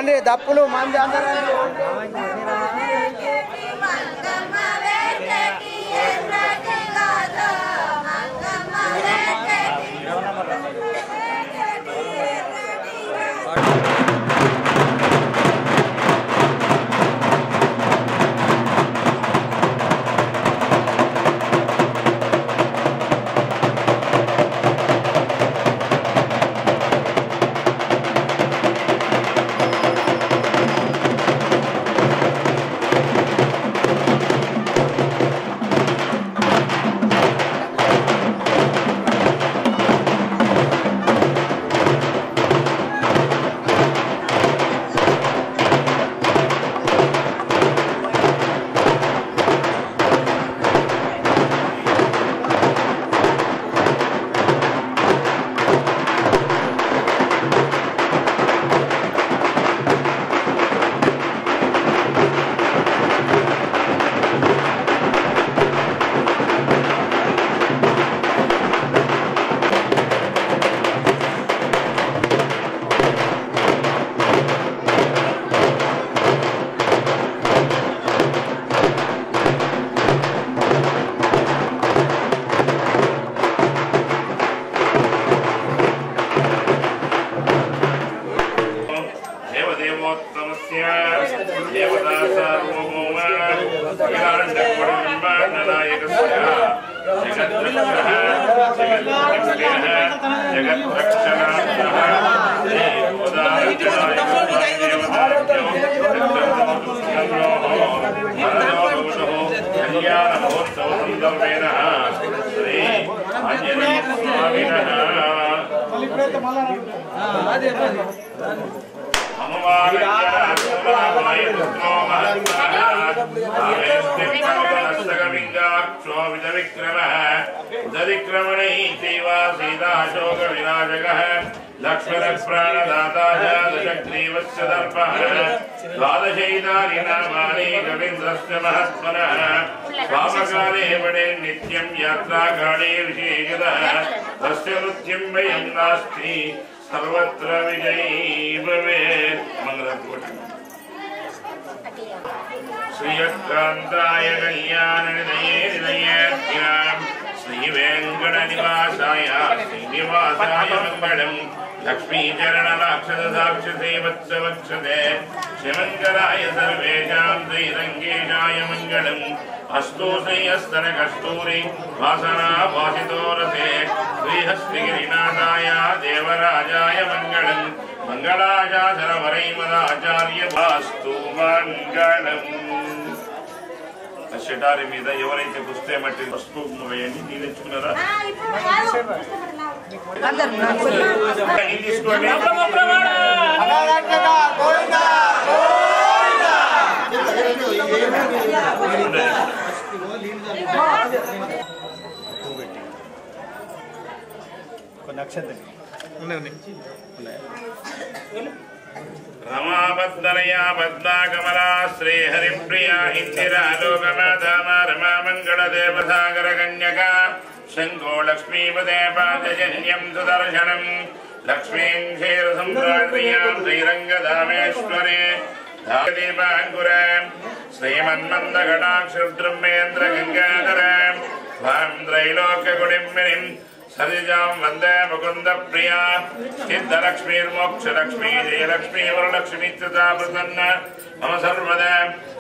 రండి దప్పులు మంది అందరూ नित्यं यात्राकाले विशेषतः तस्य नृत्यं वयं नास्ति सर्वत्र विजयी भवेत्। मंगलम् श्रीयकान्ताय कल्याणनिधये निधयेत्याम् श्रीवेङ्कटनिवासाय श्रीनिवासाय मङ्गलम्। लक्ष्मीचरणलाक्षसाक्षसे वत्सवक्षते शिवङ्कराय सर्वेषां श्रीरङ्गेशाय मङ्गलम्। अस्तु श्रीयस्तनकस्तूरि वासना वासितो रथे श्रीहस्तिगिरिनाथाय देवराजाय मङ्गलम्। मंगलाचार्य वास्तु मंगलम्। శటారి మీద ఎవరైతే పుస్తే మట్టి పసుపు వేయండి. నీళ్ళు తెచ్చుకున్నారా? తీసుకోండి. रमापद्मनया पद्माकमला श्रीहरिप्रिया इंदिरा लोकमाता रमा मंगलदेवसागर कन्यका शंको लक्ष्मीपदे पादजन्यं सुदर्शनम्। लक्ष्मीं क्षीरसम्राज्ञ्यां श्रीरङ्गधामेश्वरे दीपाङ्कुरे श्रीमन्मन्दकटाक्षरुद्रमेन्द्र गंगाधरे वां त्रैलोक्यकुडिम्बिनीं सरिजां वंदे मुकुंद प्रिया सिद्धलक्ष्मीर्मोक्षलक्ष्मी जयलक्ष्मी वरलक्ष्मी तथा प्रसन्न मम सर्वदा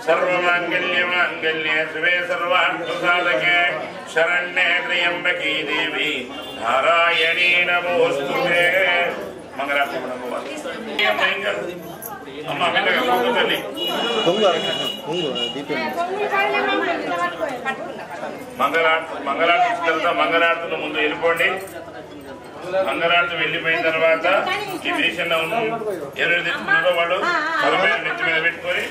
सर्वमांगल्ये शिवे सर्वार्थसाधके शरण्ये त्र्यंबके देवी नारायणी नमोस्तुते। మంగళార్తుల ముందు వెళ్ళిపోండి. మంగళార్తి వెళ్ళిపోయిన తర్వాత ఈ దేశంలో ఎవరు తెచ్చుకున్నారో వాళ్ళు తలపైన నెత్తి మీద పెట్టుకొని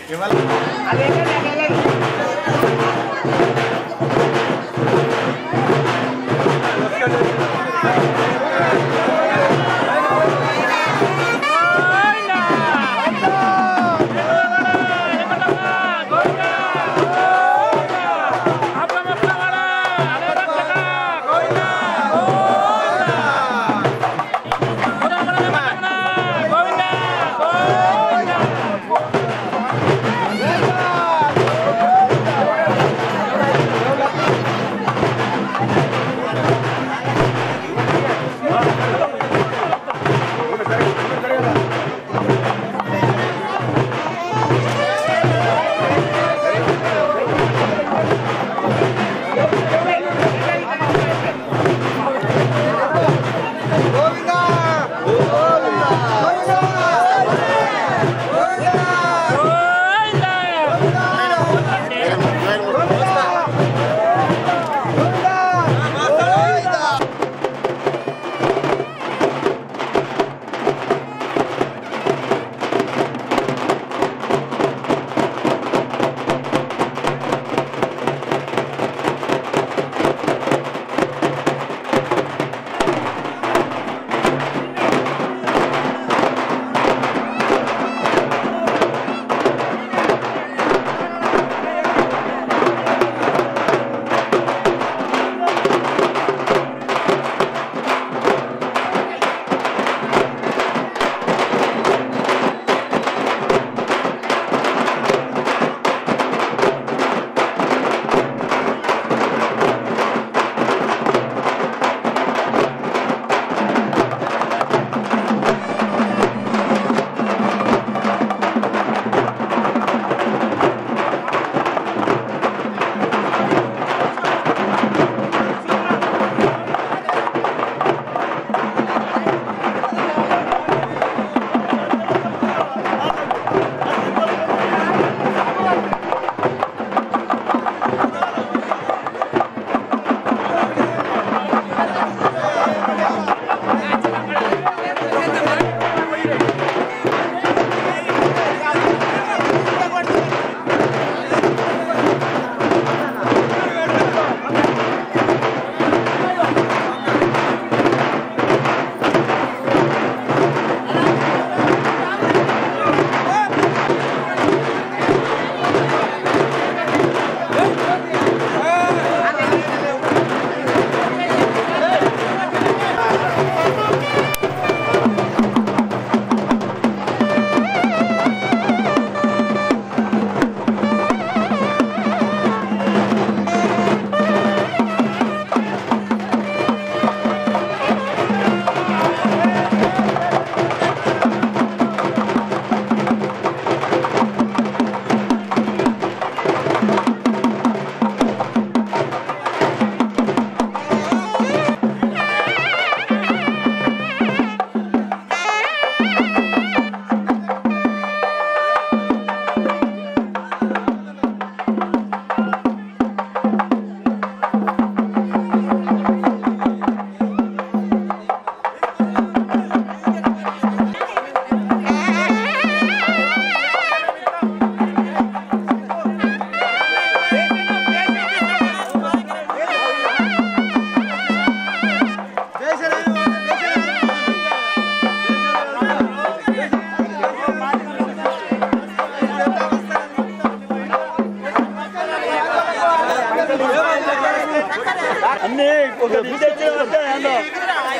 అన్నీ ఒక విద్యార్థి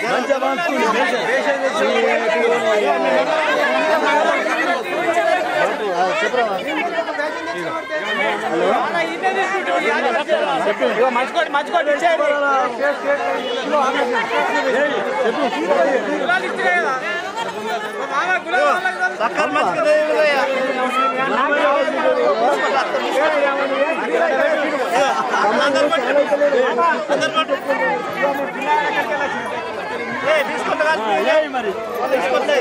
మంచిగా మంచుకోండి మరి తీసుకొచ్చి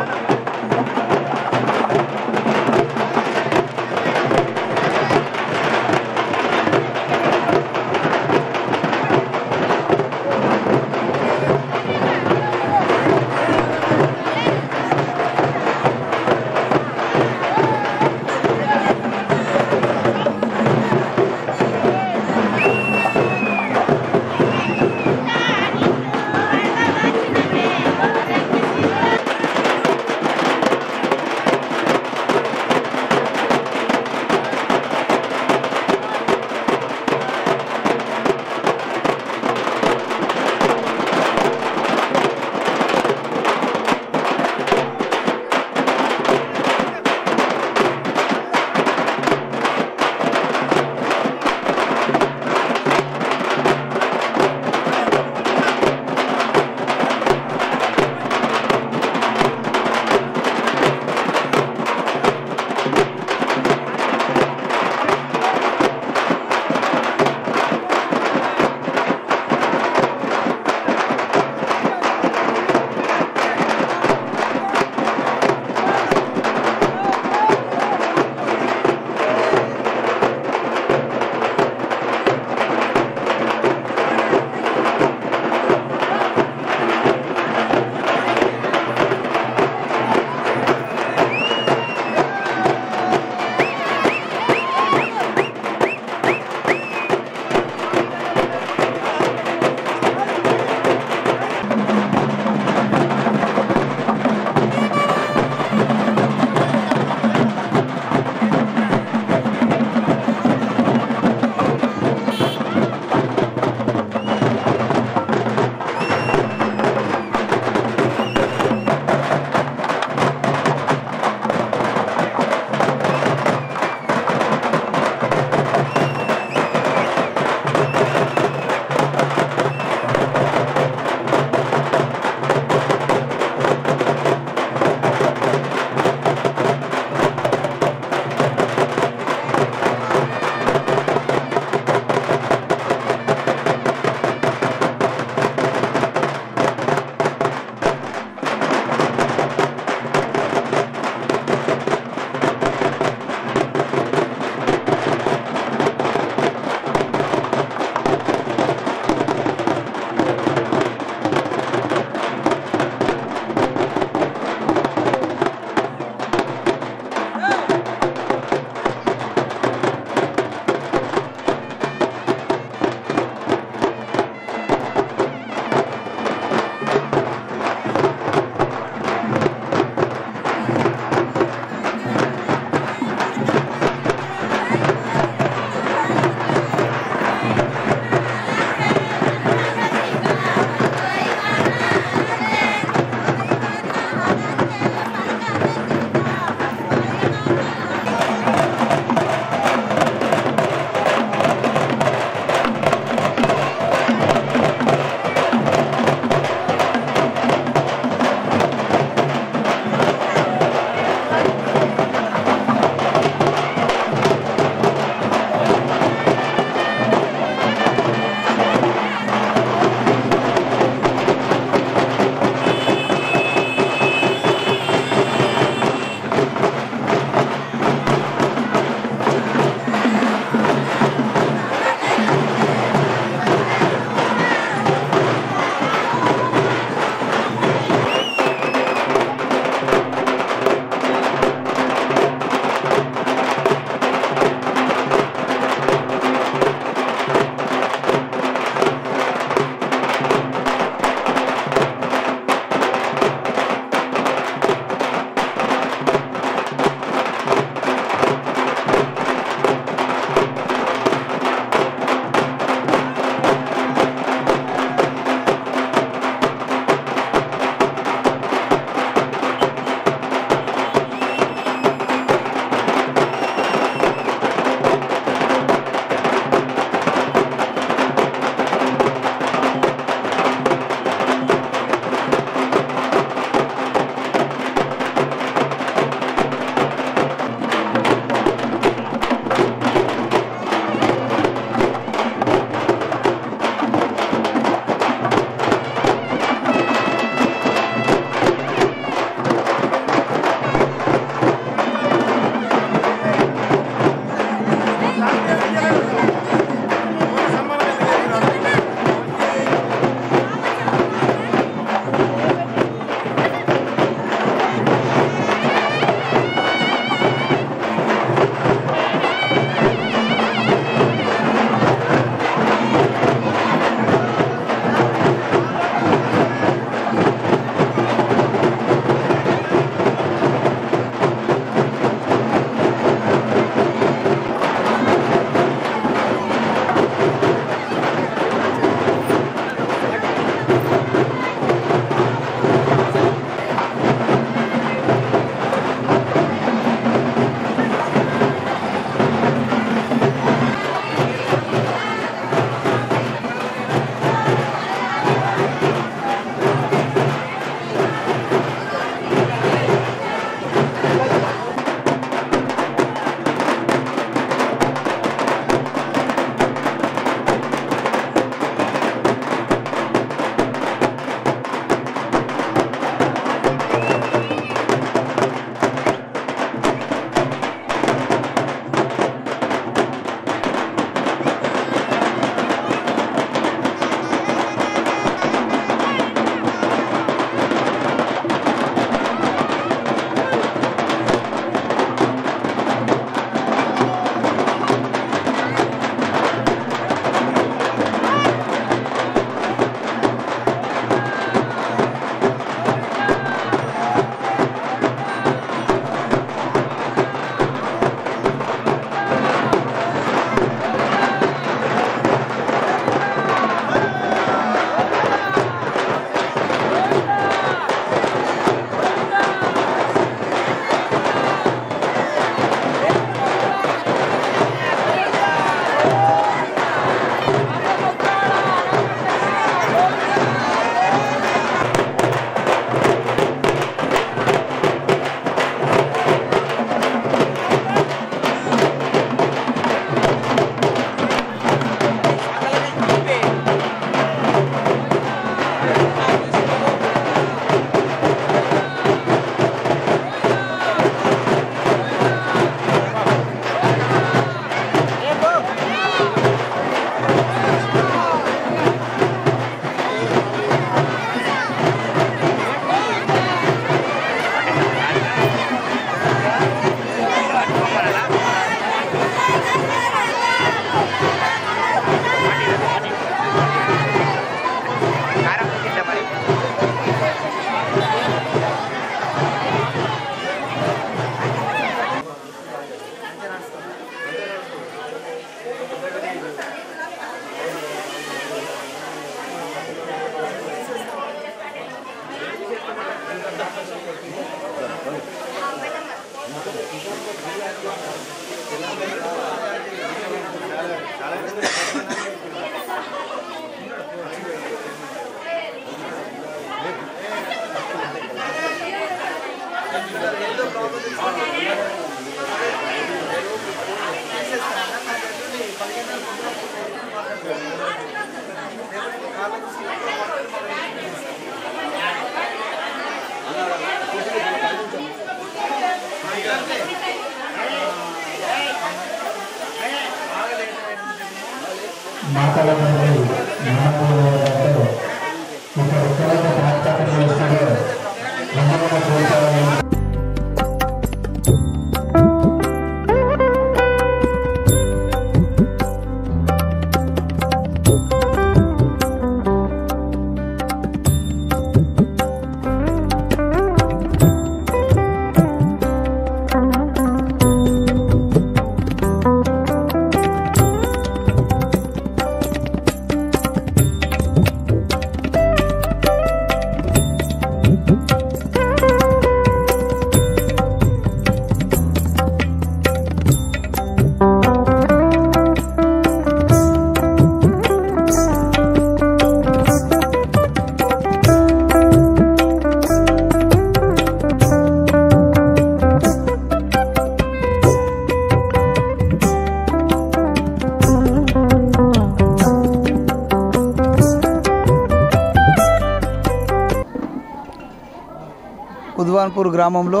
కుద్వాన్పూర్ గ్రామంలో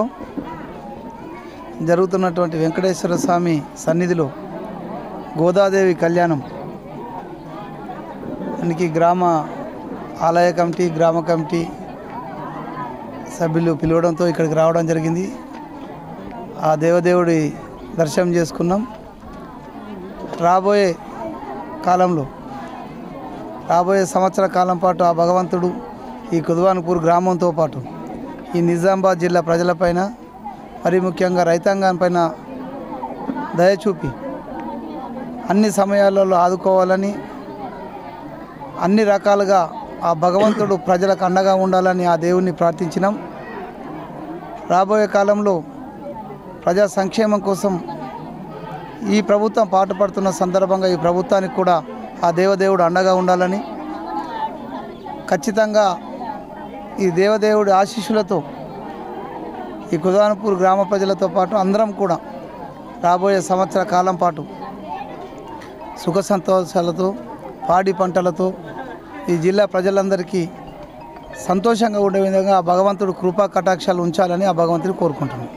జరుగుతున్నటువంటి వెంకటేశ్వర స్వామి సన్నిధిలో గోదాదేవి కళ్యాణం దానికి గ్రామ ఆలయ కమిటీ గ్రామ కమిటీ సభ్యులు పిలవడంతో ఇక్కడికి రావడం జరిగింది. ఆ దేవదేవుడి దర్శనం చేసుకున్నాం. రాబోయే సంవత్సర కాలం పాటు ఆ భగవంతుడు ఈ కుద్వాన్పూర్ గ్రామంతో పాటు ఈ నిజామాబాద్ జిల్లా ప్రజలపైన మరి ముఖ్యంగా రైతాంగానిపైన దయచూపి అన్ని సమయాలలో ఆదుకోవాలని, అన్ని రకాలుగా ఆ భగవంతుడు ప్రజలకు అండగా ఉండాలని ఆ దేవుణ్ణి ప్రార్థించినాం. రాబోయే కాలంలో ప్రజా సంక్షేమం కోసం ఈ ప్రభుత్వం పాటుపడుతున్న సందర్భంగా ఈ ప్రభుత్వానికి కూడా ఆ దేవదేవుడు అండగా ఉండాలని, ఖచ్చితంగా ఈ దేవదేవుడి ఆశీస్సులతో ఈ కుద్వాన్పూర్ గ్రామ ప్రజలతో పాటు అందరం కూడా రాబోయే సంవత్సర కాలం పాటు సుఖ సంతోషాలతో పాడి పంటలతో ఈ జిల్లా ప్రజలందరికీ సంతోషంగా ఉండే విధంగా ఆ భగవంతుడు కృపా కటాక్షాలు ఉంచాలని ఆ భగవంతుని కోరుకుంటున్నాను.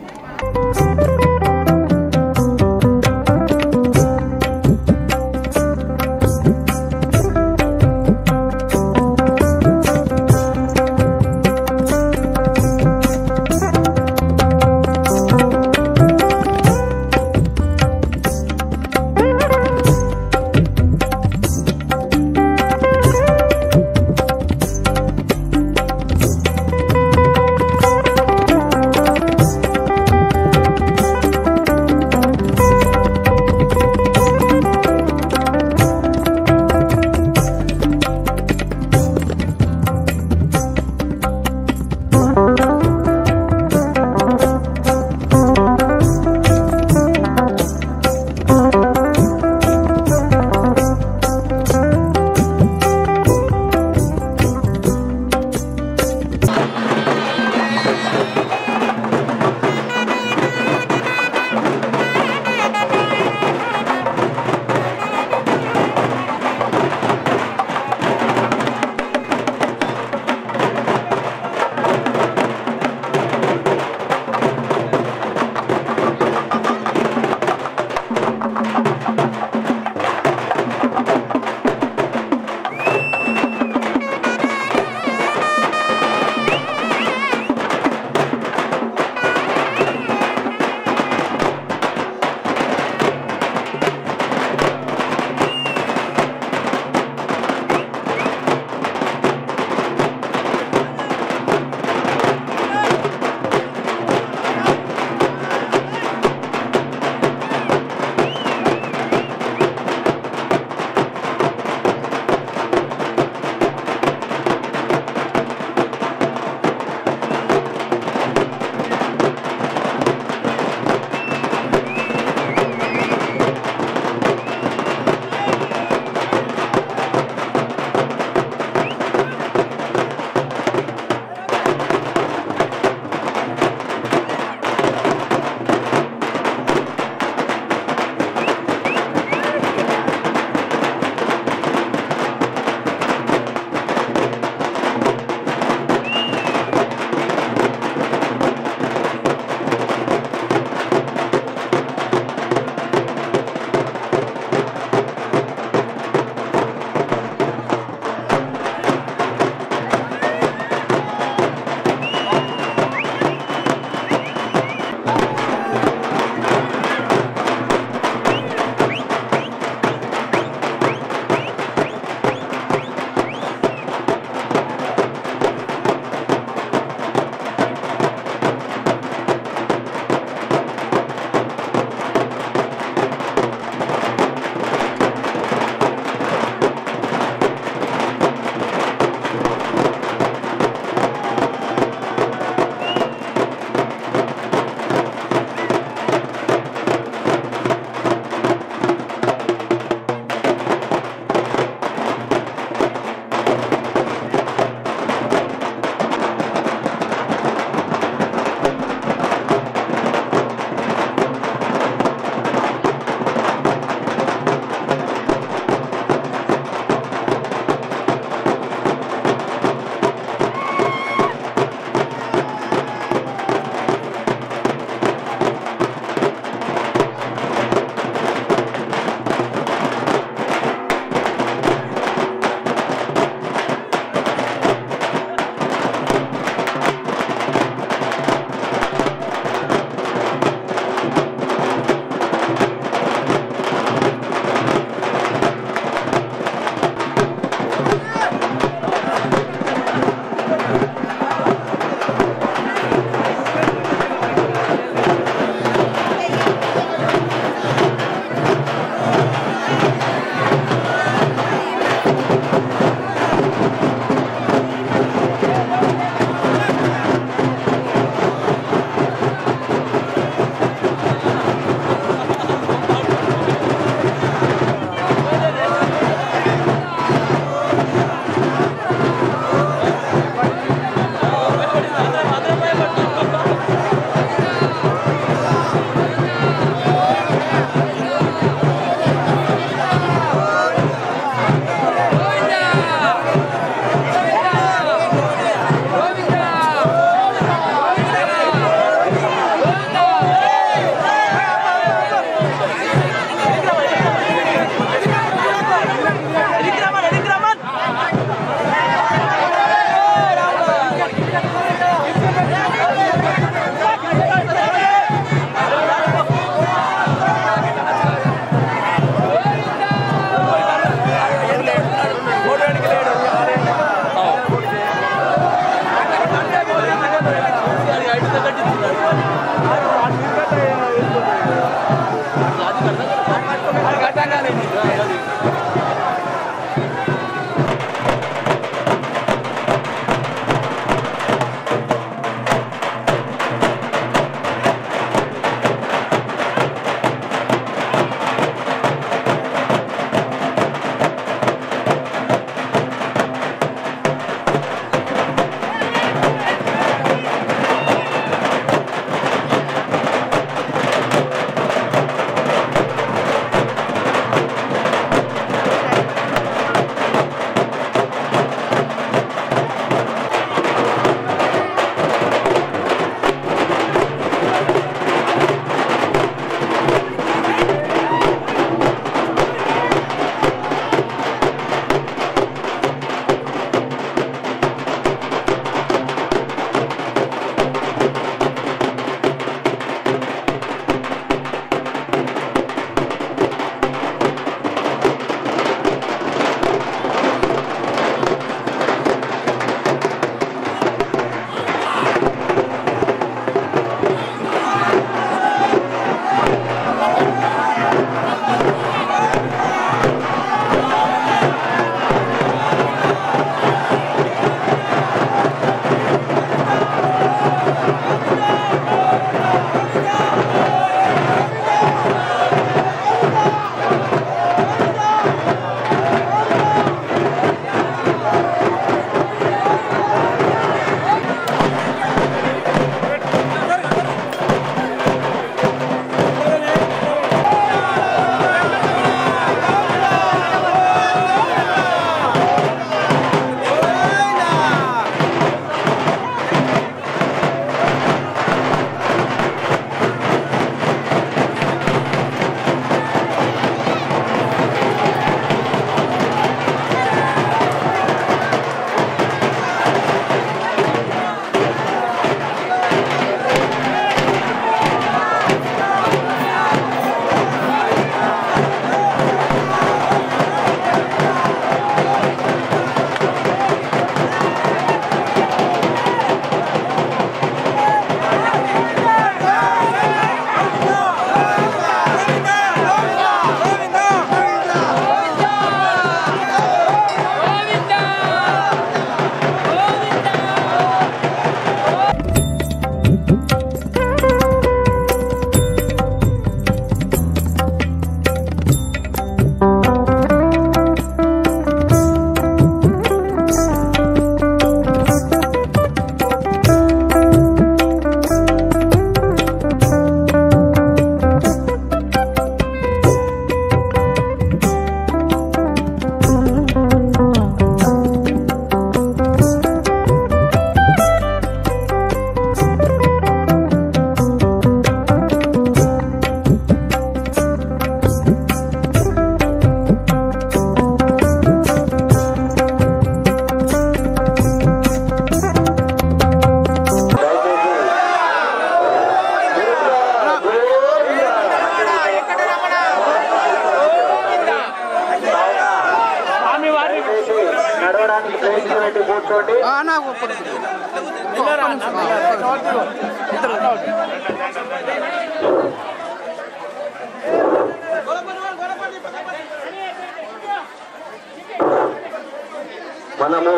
మనము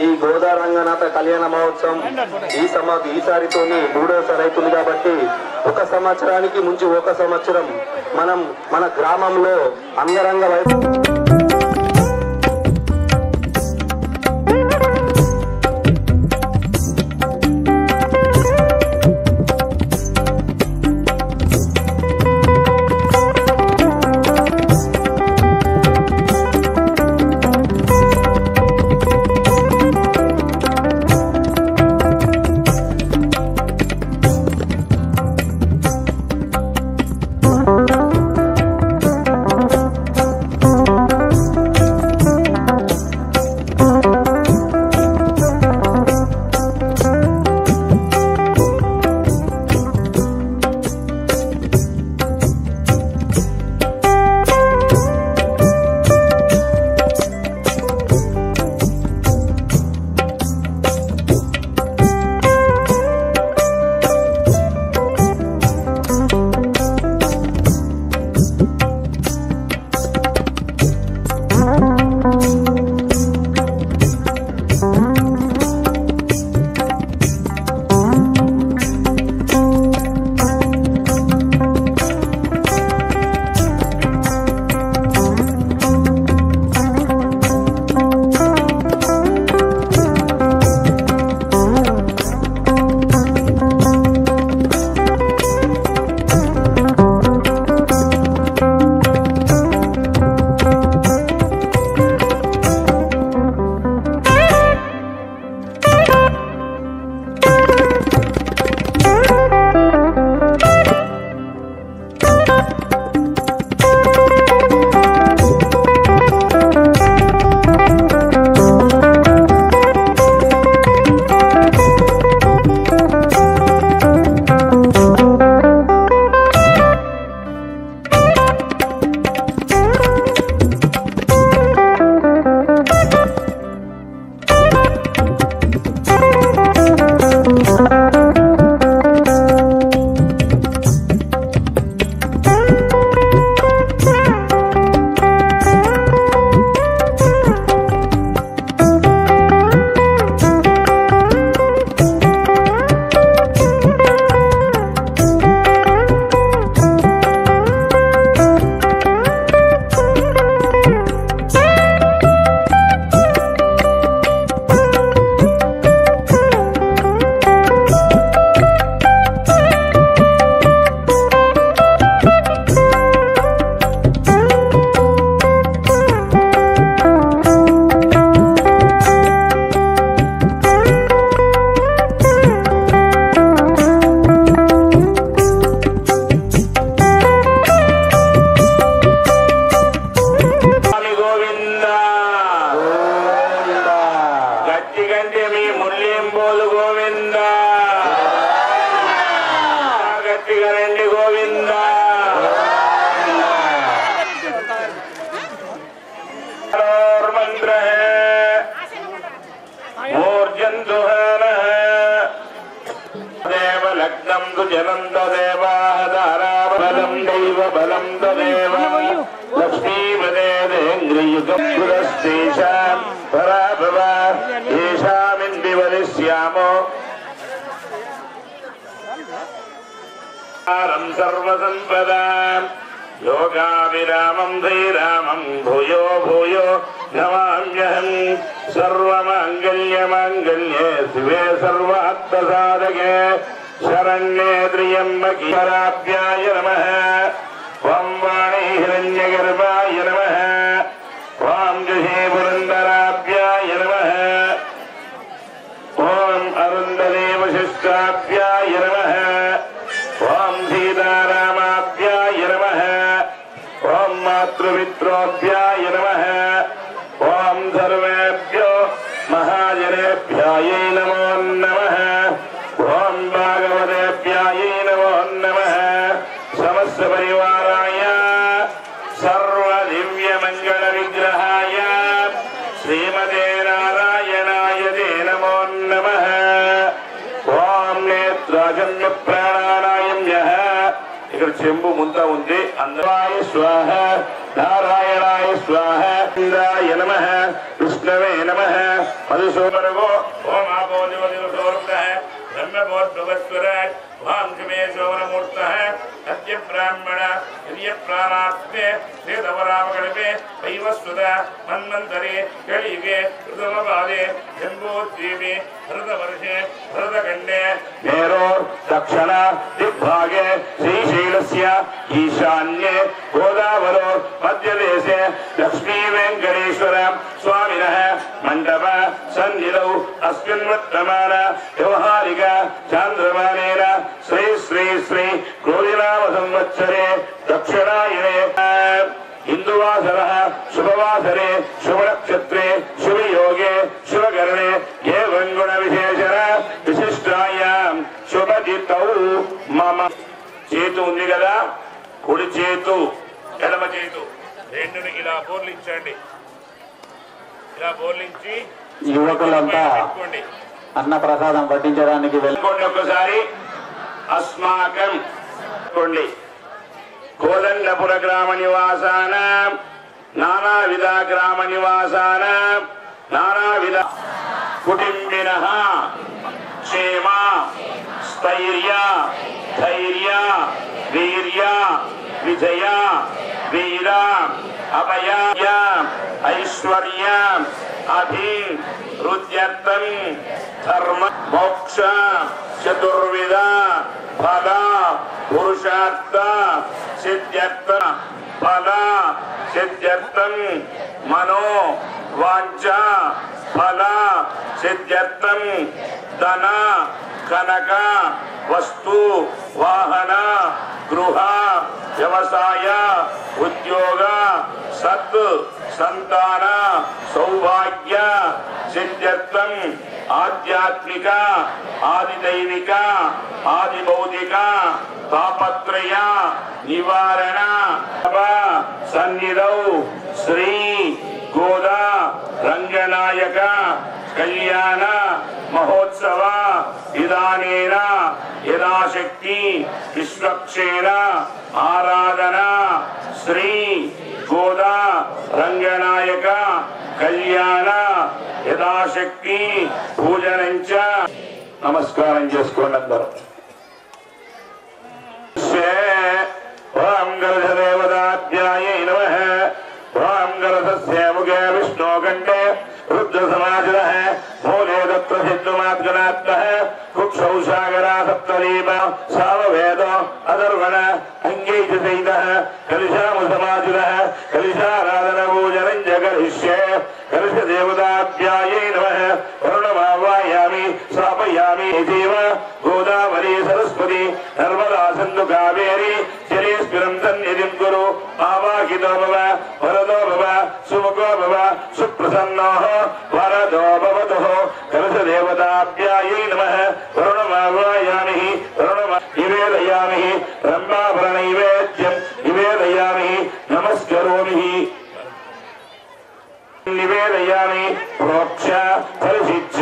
ఈ గోదా రంగనాథ కళ్యాణ మహోత్సవం ఈసారితోని 3వసారి అవుతుంది కాబట్టి ఒక సంవత్సరానికి ముంచి ఒక సంవత్సరం మనం మన గ్రామంలో అంగరంగ వైభవం लग्नं तु जनं तदेवाः दाराबलं दैव बलं तदेव लक्ष्मीपदेन्द्रियुगं पुरस्तेषां पराभव येषामिन्दिवलिष्यामो सर्वसम्पदां योगाभिरामं धीरामं भूयो भूयो नमाम्यहं सर्वमाङ्गल्यमाङ्गल्ये शिवे सर्वार्थसाधके शरण्ये त्र्यम्बके पराभ्याय नमः ॐ वाणी हिरण्यगर्भाय नमः ॐ गृहे पुरन्दराभ्याय नमः ॐ अरुन्धते वशिष्ठाभ्याय नमः ॐ सीतारामाभ्याय नमः ॐ मातृपित्रोभ्याय नमः ॐ सर्वेभ्यो महाजनेभ्याय नमो नमः ॐ भागवतेभ्याय नमो नमः समस्त परिवाराय सर्वदिव्यमङ्गलविग्रहाय श्रीमते नारायणाय ते नमो नमः ॐ नेत्राजन्य प्राणानायम्यः ఇక్కడ చెంబు ముంత ఉంది అందరాయ స్వాహ నారాయణాయ స్వాహ ఇంద్రాయ నమః విష్ణవే నమః మధుసూదనగో ఓం ఆపో దివదివసోర్భః బ్రహ్మభోద్భవస్వరాట్ ఓం క్షమే సోమనమూర్తః సత్య బ్రాహ్మణ హిర్య ప్రాణాత్మే శ్రీధవరామకల్పే వైవస్వత మన్మంతరే కలియుగే ఋతుమపాదే జంబోద్వీపే భరతవర్షే భరతఖండే మేరోర్ దక్షిణ దిగ్భాగే శ్రీశైలస్య ఈశాన్యే గోదావరోర్ మధ్యదేశే లక్ష్మీ వెంకటేశ్వర స్వామినః మండప సన్నిధౌ అస్మిన్ వర్తమాన వ్యవహారిక చాంద్రమానేన శ్రీ శ్రీ శ్రీ క్రోధినామ సంవత్సరే దక్షిణాయనే హిందువాసర శుభవాసరే శుభనక్షత్రే శుభయోగే శుభకరణే ఏవం గుణ విశేషణ విశిష్టాయాం శుభజితౌ మమ చేతు ఉంది కదా కుడి చేతు ఎడమ చేతు రెండుని ఇలా బోర్లించండి ఇలా బోర్లించి యువకులంతా అన్న ప్రసాదం పట్టించడానికి వెళ్ళుకోండి ఒక్కసారి అస్మాకం కోదండపుర గ్రామ నివాసానాం నానావిధ గ్రామ నివాసానాం నానావిధ కుటుంబినః క్షేమ స్థైర్య ధైర్య వీర్య విజయ వీర అభయ ఐశ్వర్య అభివృద్ధ్యర్థం ధర్మ మోక్ష చతుర్విధ ఫల పురుషార్థ సిద్ధ్యర్థ ఫల సిద్ధ్యర్థం మనో వాంఛ ఫల సిద్ధ్యర్థం ధన కనక వస్తు వాహన గృహ వ్యవసాయ ఉద్యోగ సత్ సంతాన సౌభాగ్య సిద్ధ్యర్థం ఆధ్యాత్మిక ఆదిదైవిక ఆదిభౌతిక తాపత్రయ నివారణ సన్నిధౌ శ్రీ గోదా రంగనాయక కళ్యాణ మహోత్సవ విధానేన యథాశక్తి విశ్వక్షేణ ఆరాధన శ్రీ గోదా రంగనాయక కళ్యాణ యథాశక్తి పూజనంచ నమస్కారం చేసుకోండి అందరూ. ఓం గరధదేవతాభ్యాయై నమః ఓం గరధస్య ముఖే విష్ణోకంఠే రుద్ర సమాజనః మూలే దత్త సిద్ధుమాత్గనాత్మః కుక్షౌ సాగరా సప్తదీప సామవేద అదర్వణ అంగై చ సైతః కలిశామ సమాజనః కలిశారాధన పూజనం చ కరిష్యే కలశ దేవతాభ్యాయై నమః వరుణమావాయామి స్థాపయామి దేవ గోదావరి సరస్వతి నర్మదా సింధు కావేరి జలేస్మిరం సన్నిధిం కురు ఆవాహితో భవ వరదో భవ సుముఖో భవ సుప్రసన్నో వరదో భవతు కలశ దేవతాభ్యాయై నమః వరుణమావాయామి నివేదయామి బ్రహ్మాభరణ నైవేద్యం నివేదయామి నమస్కరోమి నివేదయామి ప్రోక్ష పరిశిక్ష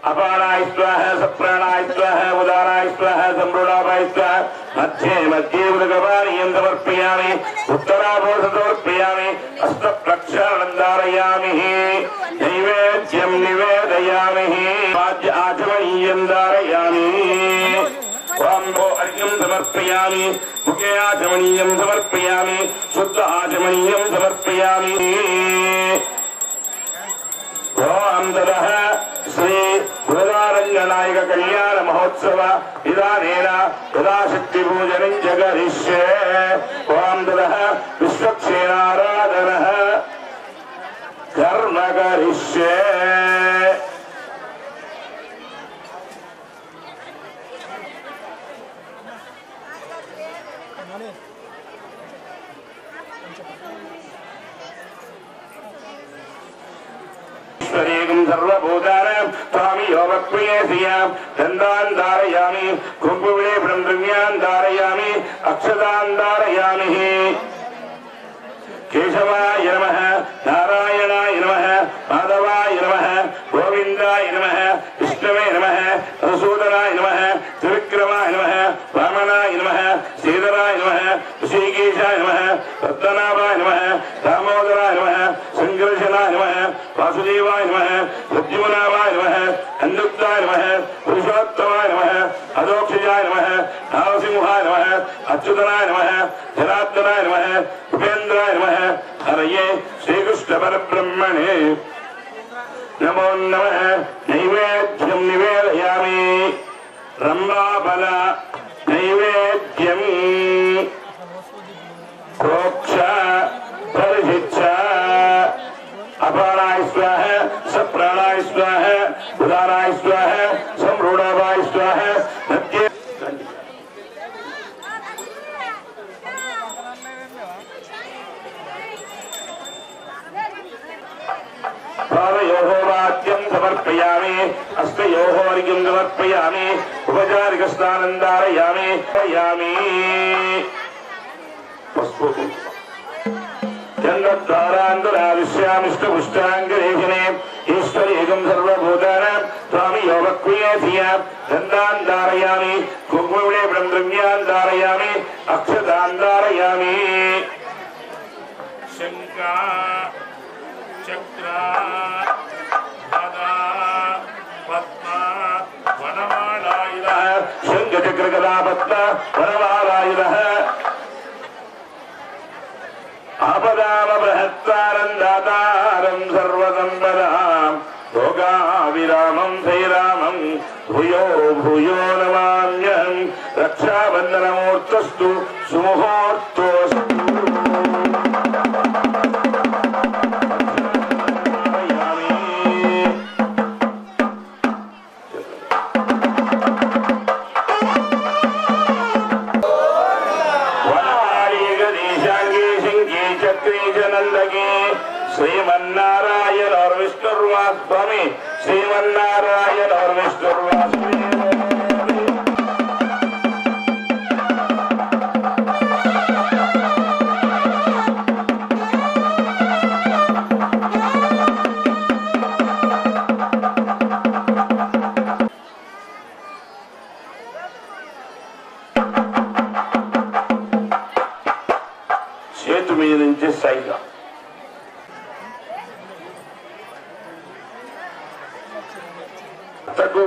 अपानाय स्वाहा सप्राणाय स्वाहा उदानाय स्वाहा सम्रूढापाय स्वाहा मध्ये मध्ये उदकपानीयं समर्पयामि उत्तराभूषं समर्पयामि अष्टप्रक्षालनं धारयामि नैवेद्यं निवेदयामि आचमनीयं धारयामि वाम्भो अर्घ्यं समर्पयामि मुखे आचमनीयं समर्पयामि शुद्ध आचमनीयं समर्पयामि ओम तदः श्री गोदारंगनायक कल्याण महोत्सव इदानेन यदाशक्ति पूजनं जगरिष्ये ओम तदः विश्वक्षेणाराधनः कर्म करिष्ये सर्वभूतानां स्वामी योगप्रियेसियां दन्तान् धारयामि कुम्भुविले ब्रह्मण्यान् धारयामि अक्षतान् धारयामि केशवाय नमः नारायणाय नमः माधवाय नमः गोविन्दाय नमः विष्णवे नमः मधुसूदनाय नमः त्रिविक्रमाय नमः वामनाय नमः श्रीधराय नमः ऋषिकेशाय नमः पद्मनाभाय नमः दामोदराय नमः संकर्षणाय नमः वासुदेवाय नमः प्रद्युम्नाय नमः अन्नुक्ताय नमः पुरुषोत्तमाय नमः अधोक्षजाय नमः नारसिंहाय नमः अच्युतनाय नमः जनार्दनाय नमः उपेन्द्राय नमः हरये श्रीकृष्ण परब्रह्मणे नमो नमः नैवेद्यं निवेदयामि रम्भाफल नैवेद्यं प्रोक्ष परिशिच्छ अपानाय स्वाहा सप्राणाय स्वाहा उदानाय स्वाहा सम्रूढाय स्वाहा मध्ये पादयोः वाद्यं समर्पयामि हस्तयोः अर्घ्यं समर्पयामि उपचारिकस्नानं धारयामि चन्द्रद्वारान्तराविश्यामिष्टपुष्टाङ्गलेखने ईश्वरेकं सर्वभूतानां स्वामी योगक्रियेधियां दन्तान् धारयामि कुङ्कुमविले ब्रह्मण्यान् धारयामि अक्षतान् धारयामि शङ्का चक्रा गदा पद्मा वनमालायुधः शङ्खचक्रगदा पद्मा वनमालायुधः आपदामबृहत्तारं दातारं सर्वसम्पदां भोगाविरामं श्रीरामं भूयो भूयो नमाम्यहं रक्षाबन्धनमुहूर्तस्तु सुमुहूर्तोऽस्तु श्रीमन्नारायण और विष्णुर्वास स्वामी श्रीमन्नारायण और विष्णुर्वास చేతు మీద నుంచి సైగా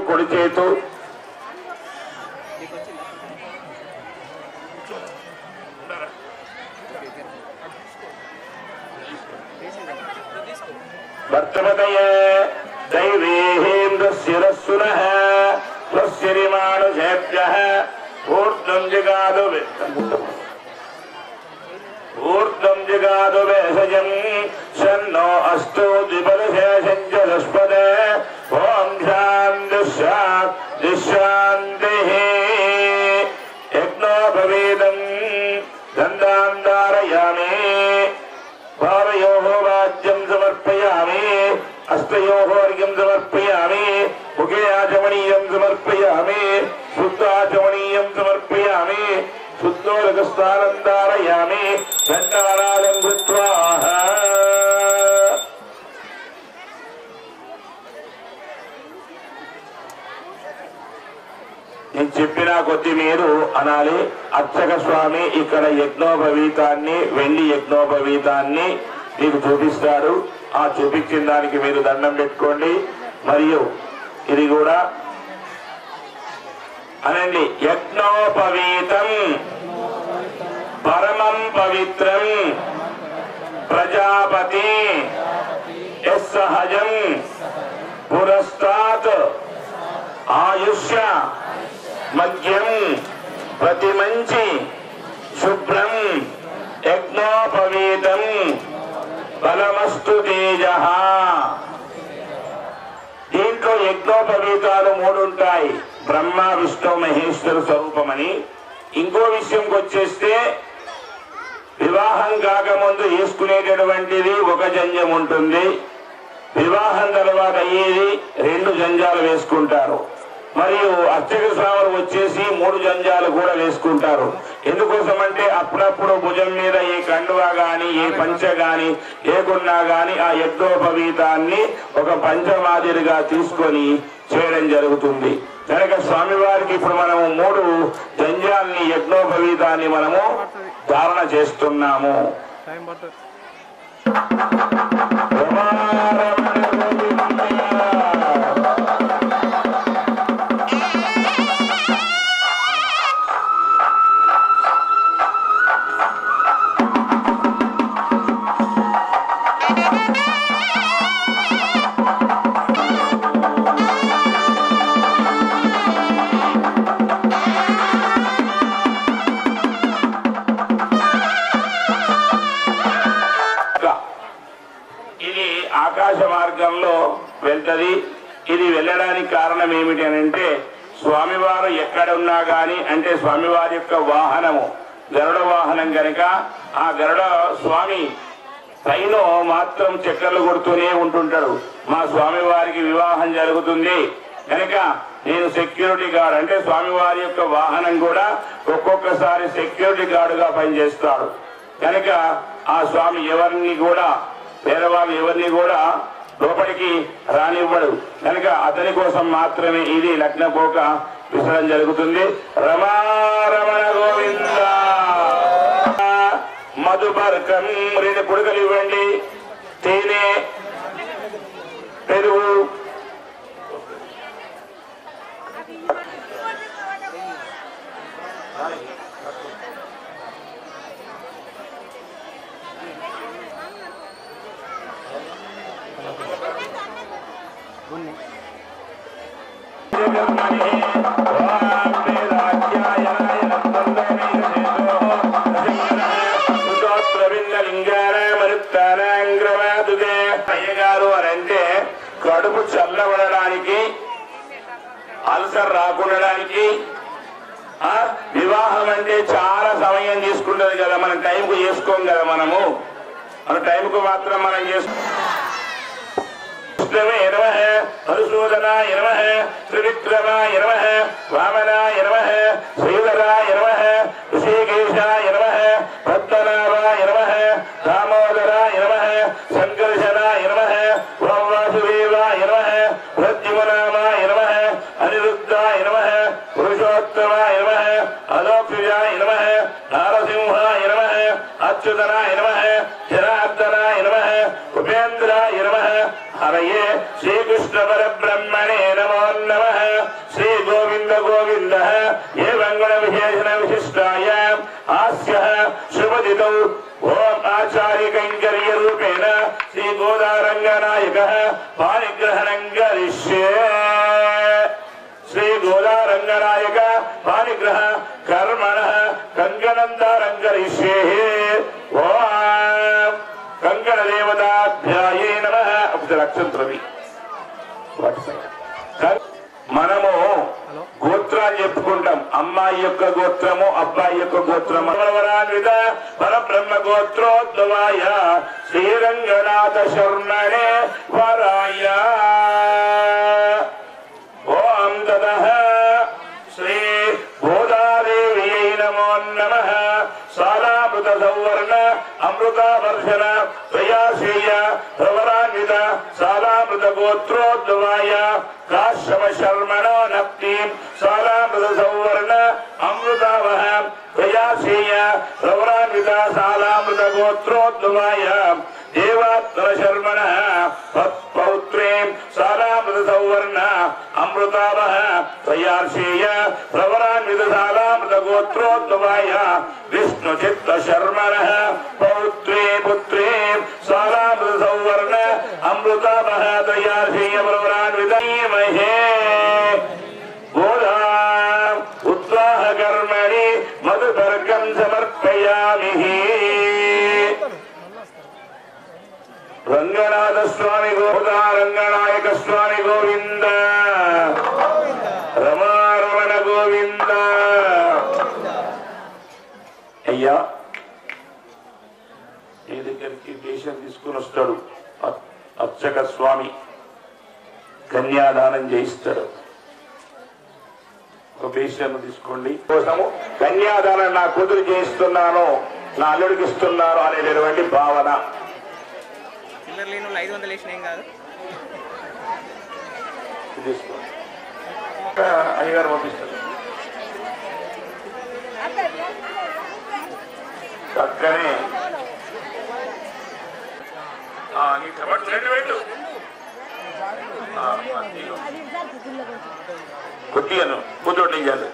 కొడి చేతు వర్తమతయే దైవేహేంద్రశిరస్సునః స్వస్యరిమానుషేభ్యః ఊర్ధ్వం జగాదు भेषजं शन्नो अस्तु द्विबलशेषं च लक्ष्मणे ओं शान्तिः शान्तिः यज्ञोपवीतं दन्तान् धारयामि पादयोः वाद्यं समर्पयामि हस्तयोः अर्घ्यं समर्पयामि मुखे आचमनीयं समर्पयामि शुद्धाचमनीयं समर्पयामि शुद्धोदकस्नानं धारयामि दण्डानादं कृत्वा నేను చెప్పిన కొద్ది మీరు అనాలి. అర్చక స్వామి ఇక్కడ యజ్ఞోపవీతాన్ని, వెండి యజ్ఞోపవీతాన్ని మీకు చూపిస్తాడు. ఆ చూపించిన దానికి మీరు దండం పెట్టుకోండి. మరియు ఇది కూడా అనండి. యజ్ఞోపవీతం పరమం పవిత్రం ప్రజాపతి సహజం పురస్తాత్ ఆయుష్య మధ్యం ప్రతిమంచి శుభ్రం యజ్ఞోపవీతం బలమస్తు తేజ. దీంట్లో యజ్ఞోపవీతాలు 3 ఉంటాయి. బ్రహ్మ విష్ణు మహేశ్వర స్వరూపమని. ఇంకో విషయంకి వచ్చేస్తే వివాహం కాకముందు వేసుకునేటటువంటిది ఒక జంజం ఉంటుంది. వివాహం తర్వాత అయ్యేది 2 జంజాలు వేసుకుంటారు. మరియు అర్చక స్వాములు వచ్చేసి 3 జంజాలు కూడా వేసుకుంటారు. ఎందుకోసమంటే అప్పుడప్పుడు భుజం మీద ఏ కండువా గాని ఏ పంచ గాని లేకున్నా గాని ఆ యజ్ఞోపవీతాన్ని ఒక పంచమాదిరిగా తీసుకొని చేయడం జరుగుతుంది. కనుక స్వామివారికి ఇప్పుడు మనము 3 జంజాల్ని యజ్ఞోపవీతాన్ని మనము ధారణ చేస్తున్నాము. ఆకాశ మార్గంలో వెళ్తది. ఇది వెళ్ళడానికి కారణం ఏమిటి అని అంటే స్వామివారు ఎక్కడున్నా గాని అంటే స్వామివారి యొక్క వాహనము గరుడ వాహనం కనుక ఆ గరుడ స్వామి పైన మాత్రం చక్కర్లు కొడుతూనే ఉంటుంటాడు. మా స్వామివారికి వివాహం జరుగుతుంది కనుక నేను సెక్యూరిటీ గార్డ్ అంటే స్వామివారి యొక్క వాహనం కూడా ఒక్కొక్కసారి సెక్యూరిటీ గార్డుగా పనిచేస్తాడు. కనుక ఆ స్వామి ఎవరిని కూడా పేదవాళ్ళు ఎవరిని కూడా లోపలికి రానివ్వడు. కనుక అతని కోసం మాత్రమే ఇది లగ్నపోక విసరణ జరుగుతుంది. రమారమణ గోవింద. మధుపర్కం 2 పుడకలు ఇవ్వండి. తేనె, పెరుగు, అయ్యగారు అని అంటే కడుపు చల్లబడడానికి, అల్సర్ రాకుండడానికి. వివాహం అంటే చాలా సమయం తీసుకుంటది కదా, మనం టైంకు చేసుకోం కదా. మనము మన టైంకు మాత్రం మనం చేసుకుంటాం. నమః హరిసూదనాయ నమః త్రివిక్రమాయ నమః వామనాయ నమః శ్రీధరాయ నమః ఋషికేశాయ నమః పద్మనాభాయ నమః దామోదరాయ నమః సంకర్షణాయ నమః వాసుదేవాయ నమః ప్రద్యుమ్నాయ నమః అనిరుద్ధాయ నమః పురుషోత్తమాయ నమః అలోక్షజాయ నమః నారసింహాయ నమః అచ్యుతనాయ నమః జనార్దనాయ నమః ఉపేంద్రాయ నమః హరయే శ్రీకృష్ణ పరబ్రహ్మణే నమో నమః. శ్రీ గోవింద గోవింద ఏ మంగళ విశేషణ విశిష్టాయ హాస్య శుభదితౌ ఓం ఆచార్య కైంకర్య రూపేణ శ్రీ గోదారంగనాయక పాణిగ్రహణం కరిష్యే. శ్రీ గోదారంగనాయక పాణిగ్రహ కర్మణ కంకణందారం కరిష్యే. ఓం కంకణ దేవతాభ్యాయే నమః. అక్షంత్రవి మనము గోత్రాలు చెప్పుకుంటాం. అమ్మాయి యొక్క గోత్రము, అబ్బాయి యొక్క గోత్రము. పరబ్రహ్మ గోత్రోద్భవాయ శ్రీరంగనాథ శర్మణే వరాయ. ఓం తదః శ్రీ గోదాదేవ్యై నమో నమః. సాలాభ కన్యామృత సౌవర్ణ అమృతావర్షణ త్రయాశేయ ప్రవరాన్విత సాలామృత గోత్రోద్భవాయ కాశ్యప శర్మణో నప్తి సాలామృత సౌవర్ణ అమృతావహ త్రయాశేయ ప్రవరాన్విత సాలామృత గోత్రోద్భవాయ దేవాత్ర శర్మణ పౌత్రే సాలామృత సౌవర్ణ అమృతావహ త్రయాశేయ ప్రవరాన్విత సాలామృత గోత్రోద్భవాయ విష్ణు చిత్త శర్మణ పౌత్రే పుత్రే సాలామృత సౌవర్ణ అమృతావహ త్రయాశేయ ప్రవరాన్విత మహే గోదా ఉత్సాహ కర్మణి మధుపర్కం సమర్పయామి. రంగనాథ స్వామి గోదా రంగనాయక స్వామి గోవింద రమారమణ గోవింద. అయ్యా నీ దగ్గరికి దేశం తీసుకుని వస్తాడు అర్చక స్వామి, కన్యాదానం చేయిస్తాడు. ఒక బేషను తీసుకోండి. కోసము కన్యాదానం నా కూతురు చేయిస్తున్నాను, నా అల్లుడికి ఇస్తున్నాను అనేటటువంటి భావన. అయ్యగారు పంపిస్తారు. చక్కని కొద్దిగాను కూతురు.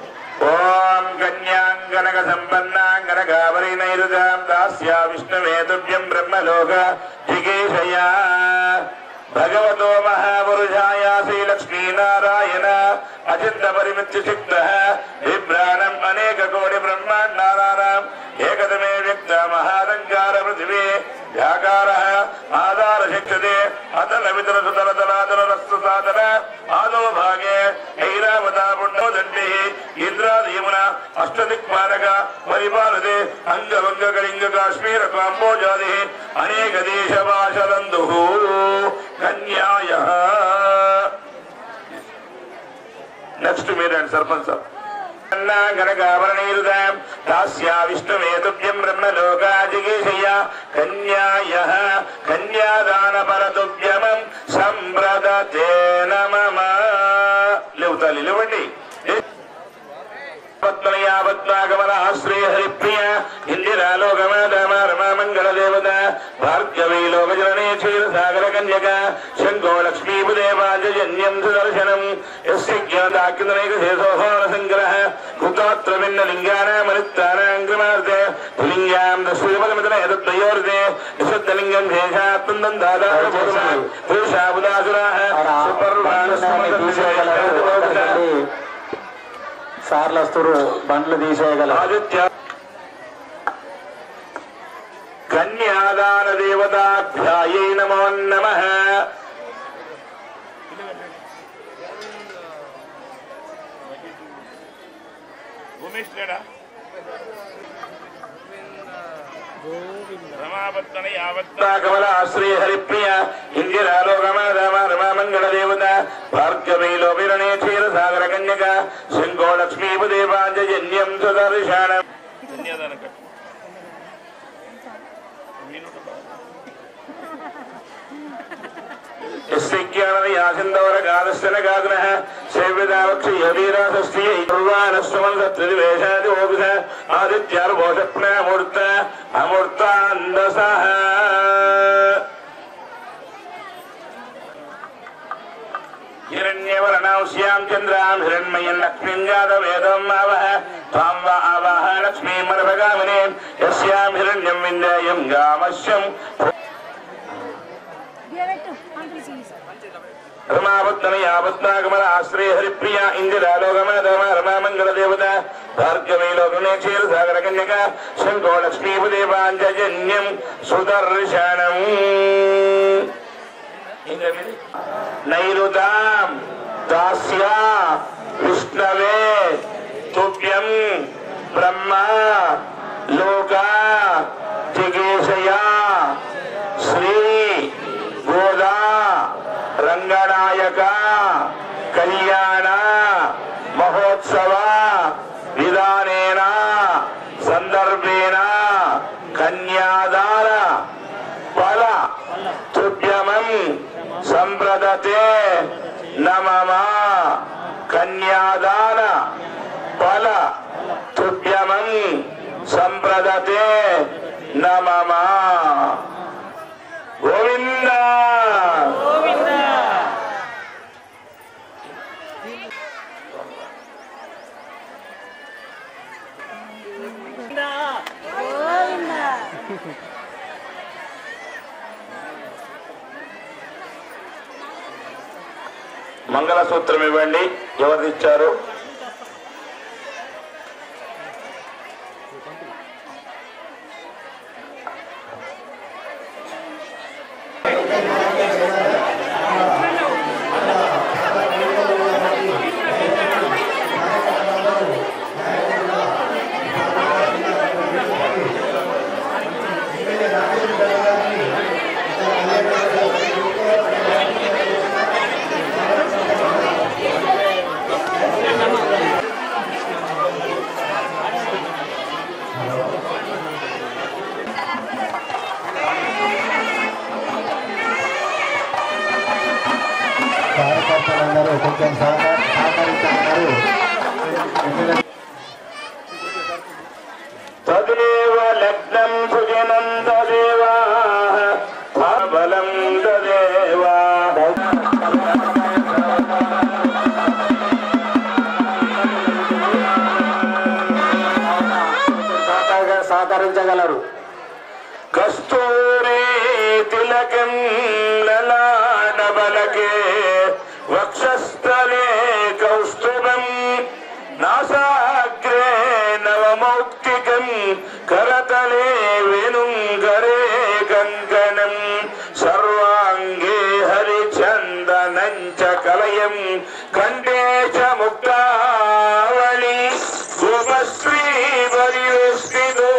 ఓం కన్యాంగనక సంపన్నాంగనగావరి నైరుదాం దాస్యా విష్ణువేతుభ్యం బ్రహ్మలోక జిగేశయా భగవతో మహాపురుషాయ శ్రీలక్ష్మీనారాయణ అచింత పరిమిత్య శక్త బిభ్రాణం అనేక కోటి బ్రహ్మాండానాం ఏకతమే వ్యక్త మహాలంకార పృథివీ వ్యాకార ఆధార శక్తే అతల వితర సుతల తలాతల రస్తు సాధన ఆదో భాగే ఐరావతా పుణ్యో దండి ఇంద్రాదీమున అష్టదిక్పాలక పరిపాలదే అంగవంగ కళింగ కాశ్మీర కాంబోజాది అనేక దేశ భాషలందు కన్యాయ. నెక్స్ట్ మీరండి సర్పంచ్ సార్. కనకాభరణైరుదాం దాస్యా విష్ణువేతుభ్యం బ్రహ్మలోకా జిగేశయ కన్యాయ కన్యాదాన పరతుభ్యమం సంప్రదతే నమః. లేవుతాలి లేవండి. పద్మయావత్నాగమన శ్రీహరిప్రియ ఇందిరాలోకమాదమారమామంగళ దేవత భార్గవీ లోకజననీ క్షీరసాగర కన్యక శంకో లక్ష్మీపుదేవాజన్యం సుదర్శనం యస్య జ్ఞాతాకిందనైక శేషోహోర సంగ్రహ కృతాత్ర భిన్న లింగానామనిత్తానాం క్రమార్తే పులింగాం దశపదమితన యద్వయోర్దే నిషద్దలింగం శేషాత్మందం దాదాన పురుషాబుదాసురాః సార్లు వస్తురు బండ్లు తీసేయగల ఆదిత్య కన్యాదాన దేవతాభ్యాయై నమో నమః. కమల శ్రీహరిప్రియ ఇందిరాలోకమాదమారమామంగళ దేవత భార్గవీ లోకిరణే క్షీరసాగర కన్యక శంకో లక్ష్మీపుదేవాజన్యం సుదర్శనం. జ్ఞానయాసిందవరగాదస్తనగాగ్నః సేవ్యదావక్షీయవీరాసస్త్రీర్వానస్వమన్సత్రివేషాది ఓపిస ఆదిత్యార్వోషప్నామూర్త అమూర్తాందసః. హిరణ్యవర్ణాంశ్యాం చంద్రాం హిరణ్మయం లక్ష్మీం జాతవేదం ఆవహ త్వాం వా ఆవాహ లక్ష్మీం మర్భగామినీం యస్యాం హిరణ్యం విందేయం గామస్యం. రమావత్తనయావత్నాగమన శ్రీహరిప్రియ ఇందిరాలోకమాదమారమామంగళ దేవత భార్గవీ లోకనే క్షీరసాగర కన్యక శంకో లక్ష్మీపుదేవాంజన్యం సుదర్శనం. నైరుతాం దాస్యా విష్ణవే తుభ్యం బ్రహ్మ లోకా జిగేశయా శ్రీ గోదా రంగనాయక కళ్యాణ మహోత్సవ విధానేన సందర్భేన నమమా కన్యాదాన ఫల తుభ్యమం సంప్రదతే నమమా గోవింద మంగళసూత్రం ఇవ్వండి. ఎవరిచ్చారు? కార్యకర్తలందరూ కొంచెం సహకరించారు. తదేవ లగ్నం సుజనం తదేవ బలం తదేవ సహకరించగలరు. కస్తూరి తిలకం లలాట బలకే వక్షస్థలే కౌస్తుభం నాసాగ్రే నవమౌక్తికం కరతలే వేణుంగరే కంకణం సర్వాంగే హరిచందనం చ కలయం కంఠే చ ముక్తావళి గోపశ్రీ పరివేష్టితో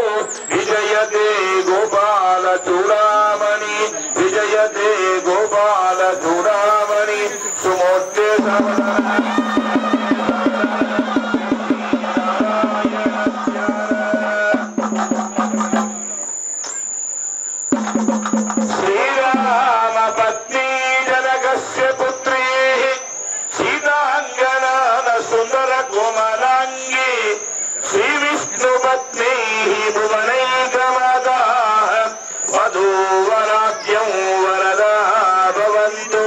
విజయతే గోపాల చూడామణి విజయతే గోపాల చూడామణి సుమూర్తే శ్రీరామ పత్ని జనకస్య పుత్రీ సీతాంగనాన సుందర కోమలాంగి శ్రీ విష్ణు పత్ని భువనైకమాతా వధూవరాజ్యం వరదా భవంతు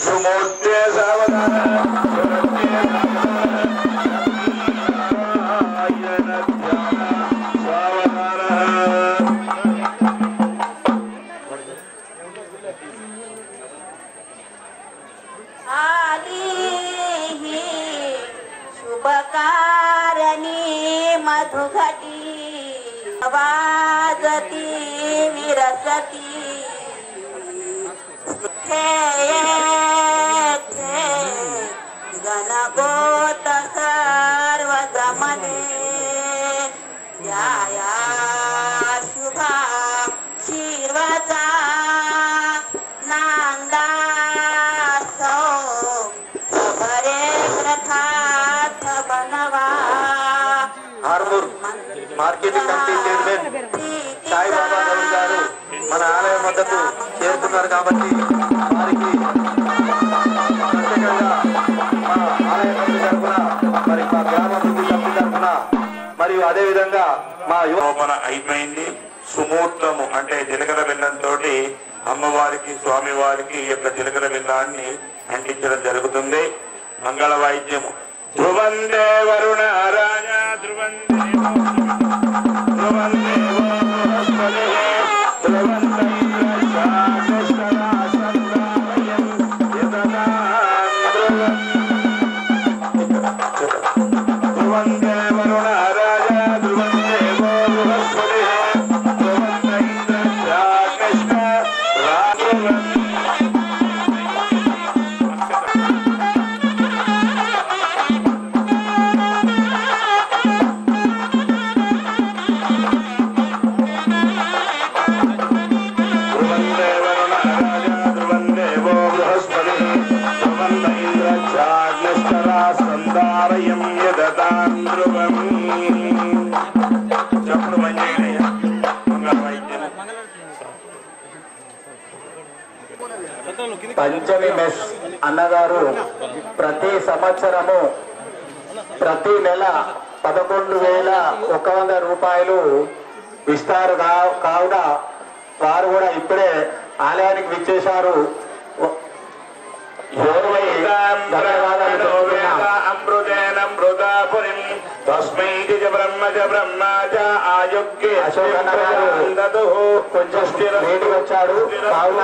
సుమూర్తే शुभकारणी मधुघटी वाजती विरसती गणगोत सर्वगमने या शुभा शीर्वजा नांदा सौ सबरे प्रथा बनवा Armoor marketing committee chairman Saibaba Goud గారు మన ఆలయం వద్దకు చేరుతున్నారు కాబట్టి వారికి ప్రత్యేకంగా మా ఆలయ కమిటీ తరఫున మరి మా గ్రామాభివృద్ధి కమిటీ తరఫున మరియు అదేవిధంగా మా లోపల అయిపోయింది. సుమూర్తము అంటే జీలకర్ర బెల్లంతో అమ్మవారికి స్వామివారికి ఈ యొక్క జీలకర్ర బెల్లాన్ని అంటించడం జరుగుతుంది. మంగళ వాయిద్యము ధ్రువందే వరుణ రాజా ధ్రువందే ధ్రువందే ధ్రువందే వరుణ రాజా ధ్రువందే బృహస్పతి ధ్రువందే కృష్ణ పంచమి మెస్ అన్నగారు ప్రతి సంవత్సరము ప్రతి నెల 11,100 రూపాయలు ఇస్తారు. కావున వారు కూడా ఇప్పుడే ఆలయానికి విచ్చేశారు. కొంచెం లేటుగా వచ్చాడు కావున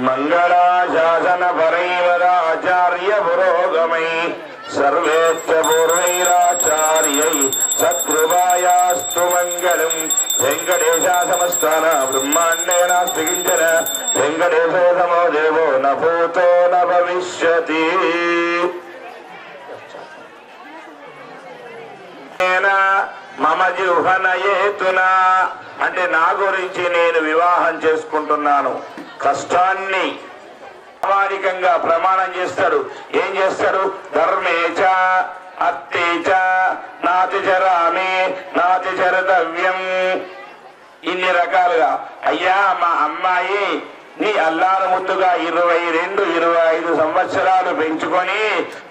మంగళాశాసన పరైవరాచార్య పురోగమై సర్వేచ్చ పూర్వైరాచార్యై సత్కృపాయాస్తు మంగళం. వెంకటేశ సమస్తాన బ్రహ్మాండేన స్థిగించన వెంకటేశో సమో దేవో న భూతో న భవిష్యతి. మమ జిహ్వనయేతునా అంటే నా గురించి నేను వివాహం చేసుకుంటున్నాను. కష్టాన్ని ప్రామాణికంగా ప్రమాణం చేస్తాడు. ఏం చేస్తాడు? ధర్మేచ అత్తేచ నాతి చరామి నాతి చరతవ్యం. ఇన్ని రకాలుగా అయ్యా మా అమ్మాయి నీ అల్లారు ముద్దుగా 22-25 సంవత్సరాలు పెంచుకొని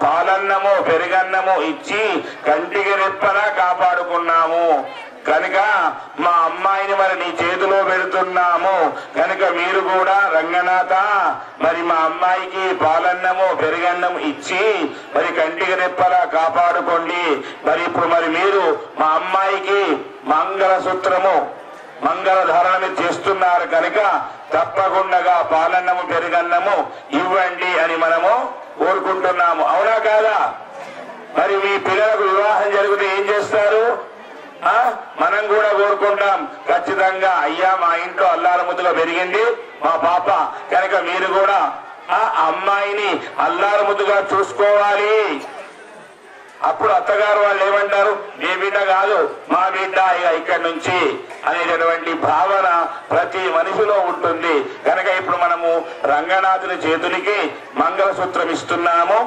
పాలన్నము పెరుగన్నము ఇచ్చి కంటికి రెప్పలా కాపాడుకున్నాము కనుక మా అమ్మాయిని మరి నీ చేతిలో పెడుతున్నాము కనుక మీరు కూడా రంగనాథ మరి మా అమ్మాయికి పాలన్నము పెరుగన్నము ఇచ్చి మరి కంటికి రెప్పలా కాపాడుకోండి. మరి ఇప్పుడు మరి మీరు మా అమ్మాయికి మంగళసూత్రము మంగళ ధారణ చేస్తున్నారు కనుక తప్పకుండా పాలన్నము పెరుగన్నము ఇవ్వండి అని మనము కోరుకుంటున్నాము. అవునా కాదా? మరి మీ పిల్లలకు వివాహం జరిగితే ఏం చేస్తారు? మనం కూడా కోరుకుంటాం ఖచ్చితంగా. అయ్యా మా ఇంట్లో అల్లార ముద్దుగా పెరిగింది మా పాప కనుక మీరు కూడా ఆ అమ్మాయిని అల్లార ముద్దుగా చూసుకోవాలి. అప్పుడు అత్తగారు వాళ్ళు ఏమంటారు? మీ బిడ్డ కాదు మా బిడ్డ ఇక ఇక్కడి నుంచి అనేటటువంటి భావన ప్రతి మనిషిలో ఉంటుంది కనుక ఇప్పుడు మనము రంగనాథుని చేతునికి మంగళసూత్రం ఇస్తున్నాము.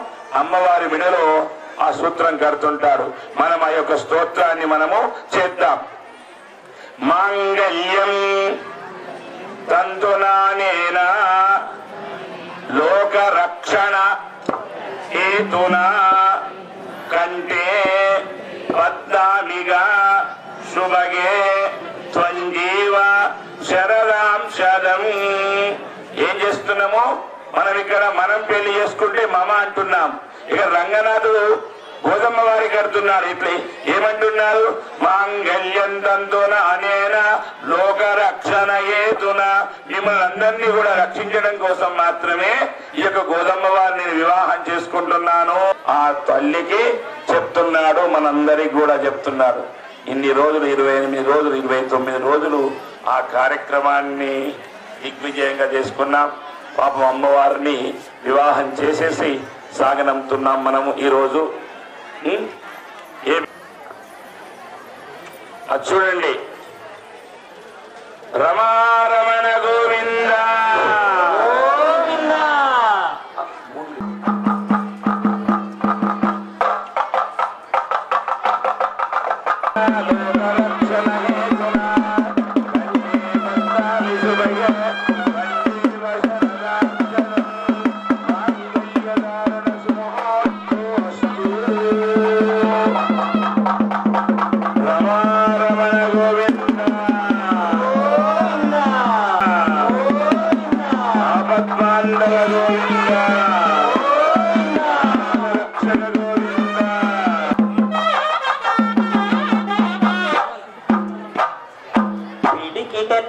అమ్మవారి బిడలో ఆ సూత్రం కడుతుంటాడు. మనం ఆ యొక్క స్తోత్రాన్ని మనము చేద్దాం. మాంగళ్యం తంతునానేన లోక రక్షణ హేతునా కంటే పద్నామిగా శుభగే త్వంజీవ శరదాం శరం. ఏం చేస్తున్నాము మనం ఇక్కడ? మనం పెళ్లి చేసుకుంటే మమ అంటున్నాం. ఇక రంగనాథుడు గోదమ్మ వారికి కడుతున్నాడు. ఇట్లా ఏమంటున్నారు? మాంగళ్యం తంతున అనేన లోక రక్షణ హేతున. మిమ్మల్ని అందరినీ కూడా రక్షించడం కోసం మాత్రమే ఈ యొక్క గోదమ్మ వారిని వివాహం చేసుకుంటున్నాను. ఆ తల్లికి చెప్తున్నాడు, మనందరికి కూడా చెప్తున్నాడు. ఇన్ని రోజులు 28 రోజులు 29 రోజులు ఆ కార్యక్రమాన్ని దిగ్విజయంగా చేసుకున్నాం. పాపం అమ్మవారిని వివాహం చేసేసి సాగనంపుతున్నాం మనము ఈరోజు. అది చూడండి, రమారమణ గోవింద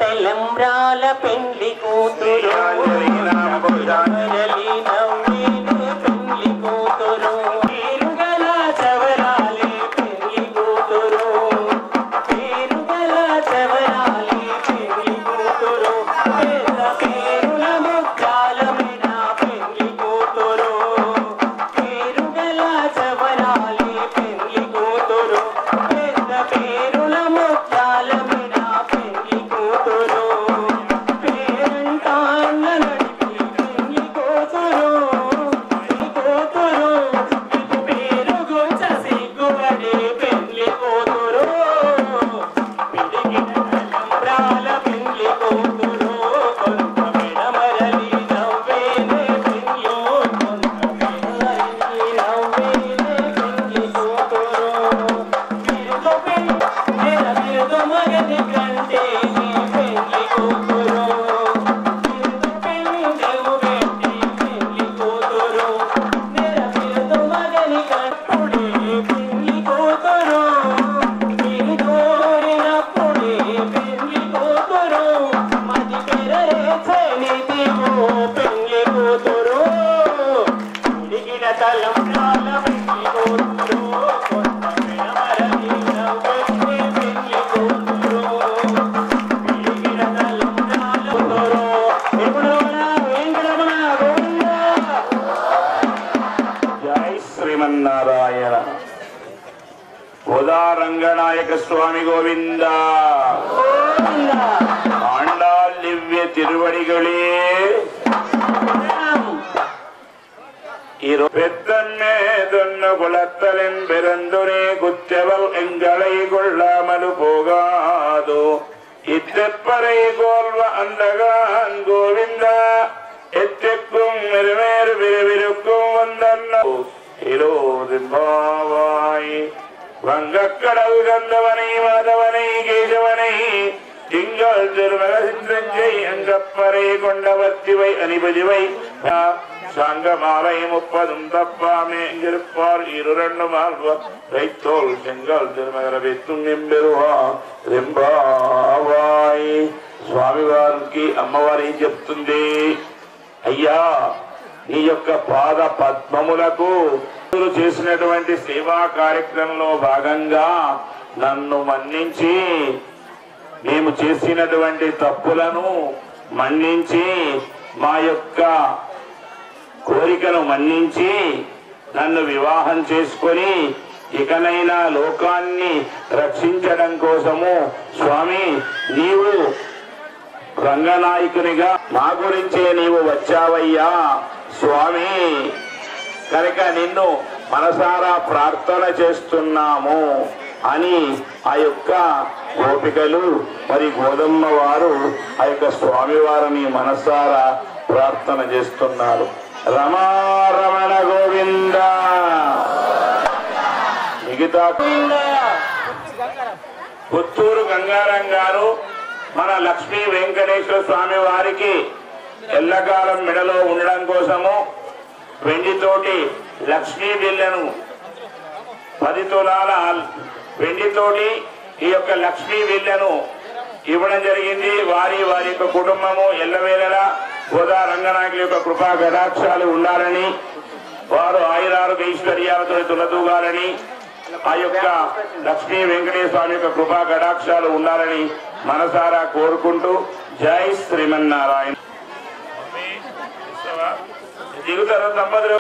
తెలంబ్రాల పెండ్లి కూతురు పెండ్లి కూతురు పేరుగల చవరాలి పెండ్లి కూతురు పేరుగల చవరాలి పెండ్లి కూతురు పెద్ద పేరుల ముఖ్యాలమైన పెండ్లి కూతురు పేరుగల చవరాలి పెండ్లి కూతురు పెద్ద పేరుల ముఖ్యాలమైన పెండ్లి కూతురు పేరంటాళ్ళ నడిపి పెండ్లి కూతురు కూతురు పేరు గుంచ సిగ్గుపడే పెండ్లి కూతురు పిడికిన తలంబ్రాల పెండ్లి కూతురు కొంత మెడమరలి నవ్వేనే పెండ్లి కొంత మెడమరలి నవ్వేనే పెండ్లి కూతురు బిరుదు బిరుదు మగని కంటే పెండ్లి కూతురు బిరుదు పెండెము పెట్టి పెండ్లి కూతురు బిరుదు మగని కట్టుడే పెండ్లి కూతురు బిరుదోరినప్పుడే పెండ్లి కూతురు మది పెరరేచని దిగు పెండ్లి కూతురు ఉడిగిన తలంబ్రాల పెండ్లి కూతురు కొంత మెడమరలి నవ్వే పెండ్లి కూతురు ఉడిగిన తలంబ్రాల కూతురు ఎప్పుడోన వెంకటరమణ గోవింద జై శ్రీమన్నారాయణ. ఉదారంగనాయక స్వామి గోవింద. ஆண்டாள் திவ்ய திருவடிகளே பெத்தன்மே தொன்ன குலத்தலின் பிறந்துனே குத்தவள் எங்களை கொள்ளாமல் போகாதோ இத்தப்பறை கோல்வ அந்தகான் கோவிந்தா எத்தெக்கும் மெருமேறு விருவிருக்கும் வந்தன்னோ இலோதிம்பாவாய் வங்கக்கடல் கந்தவனை மாதவனை கேசவனை திங்கள் திருமகசிஞ்சை அங்கப்பறை கொண்டவர்த்திவை அனிபதிவை சாங்கமாலை 30 தப்பாமே எங்கிருப்பார் இருரண்டு மால்வர் ரைத்தோல் செங்கல் திருமகர வெத்தும் నింబెరువా రెంబావాయ్. స్వామి వారికి అమ్మవారి చెప్తుంది, అయ్యా నీ యొక్క పాద పద్మములకు చేసినటువంటి సేవా కార్యక్రమంలో భాగంగా నన్ను మన్నించి మేము చేసినటువంటి తప్పులను మన్నించి మా యొక్క కోరికను మన్నించి నన్ను వివాహం చేసుకొని ఇకనైనా లోకాన్ని రక్షించడం కోసము స్వామి నీవు రంగనాయకునిగా మా గురించే నీవు వచ్చావయ్యా స్వామి, కనుక నిన్ను మనసారా ప్రార్థన చేస్తున్నాము అని ఆ యొక్క గోపికలు మరి గోదమ్మ వారు ఆ యొక్క స్వామి వారిని మనసారా ప్రార్థన చేస్తున్నారు. రమారమణ గోవింద. మిగతా పుత్తూరు గంగారం గారు మన లక్ష్మీ వెంకటేశ్వర స్వామి వారికి ఎల్లకాలం మెడలో ఉండడం కోసము వెండితోటి లక్ష్మీ బిల్లను 10 తులాల వెండితోటి ఈ యొక్క లక్ష్మీ బిల్లను ఇవ్వడం జరిగింది. వారి యొక్క కుటుంబము ఎల్లవేళలా గోదా రంగనాయకుల యొక్క కృపా కటాక్షాలు ఉండాలని, వారు ఆయురారోగ్య ఐశ్వర్యాలతో తులతూగాలని ఆ యొక్క లక్ష్మీ వెంకటేశ్వర స్వామి యొక్క కృపా కటాక్షాలు ఉండాలని మనసారా కోరుకుంటూ జై శ్రీమన్నారాయణ. దిగుతారు దంపతులు.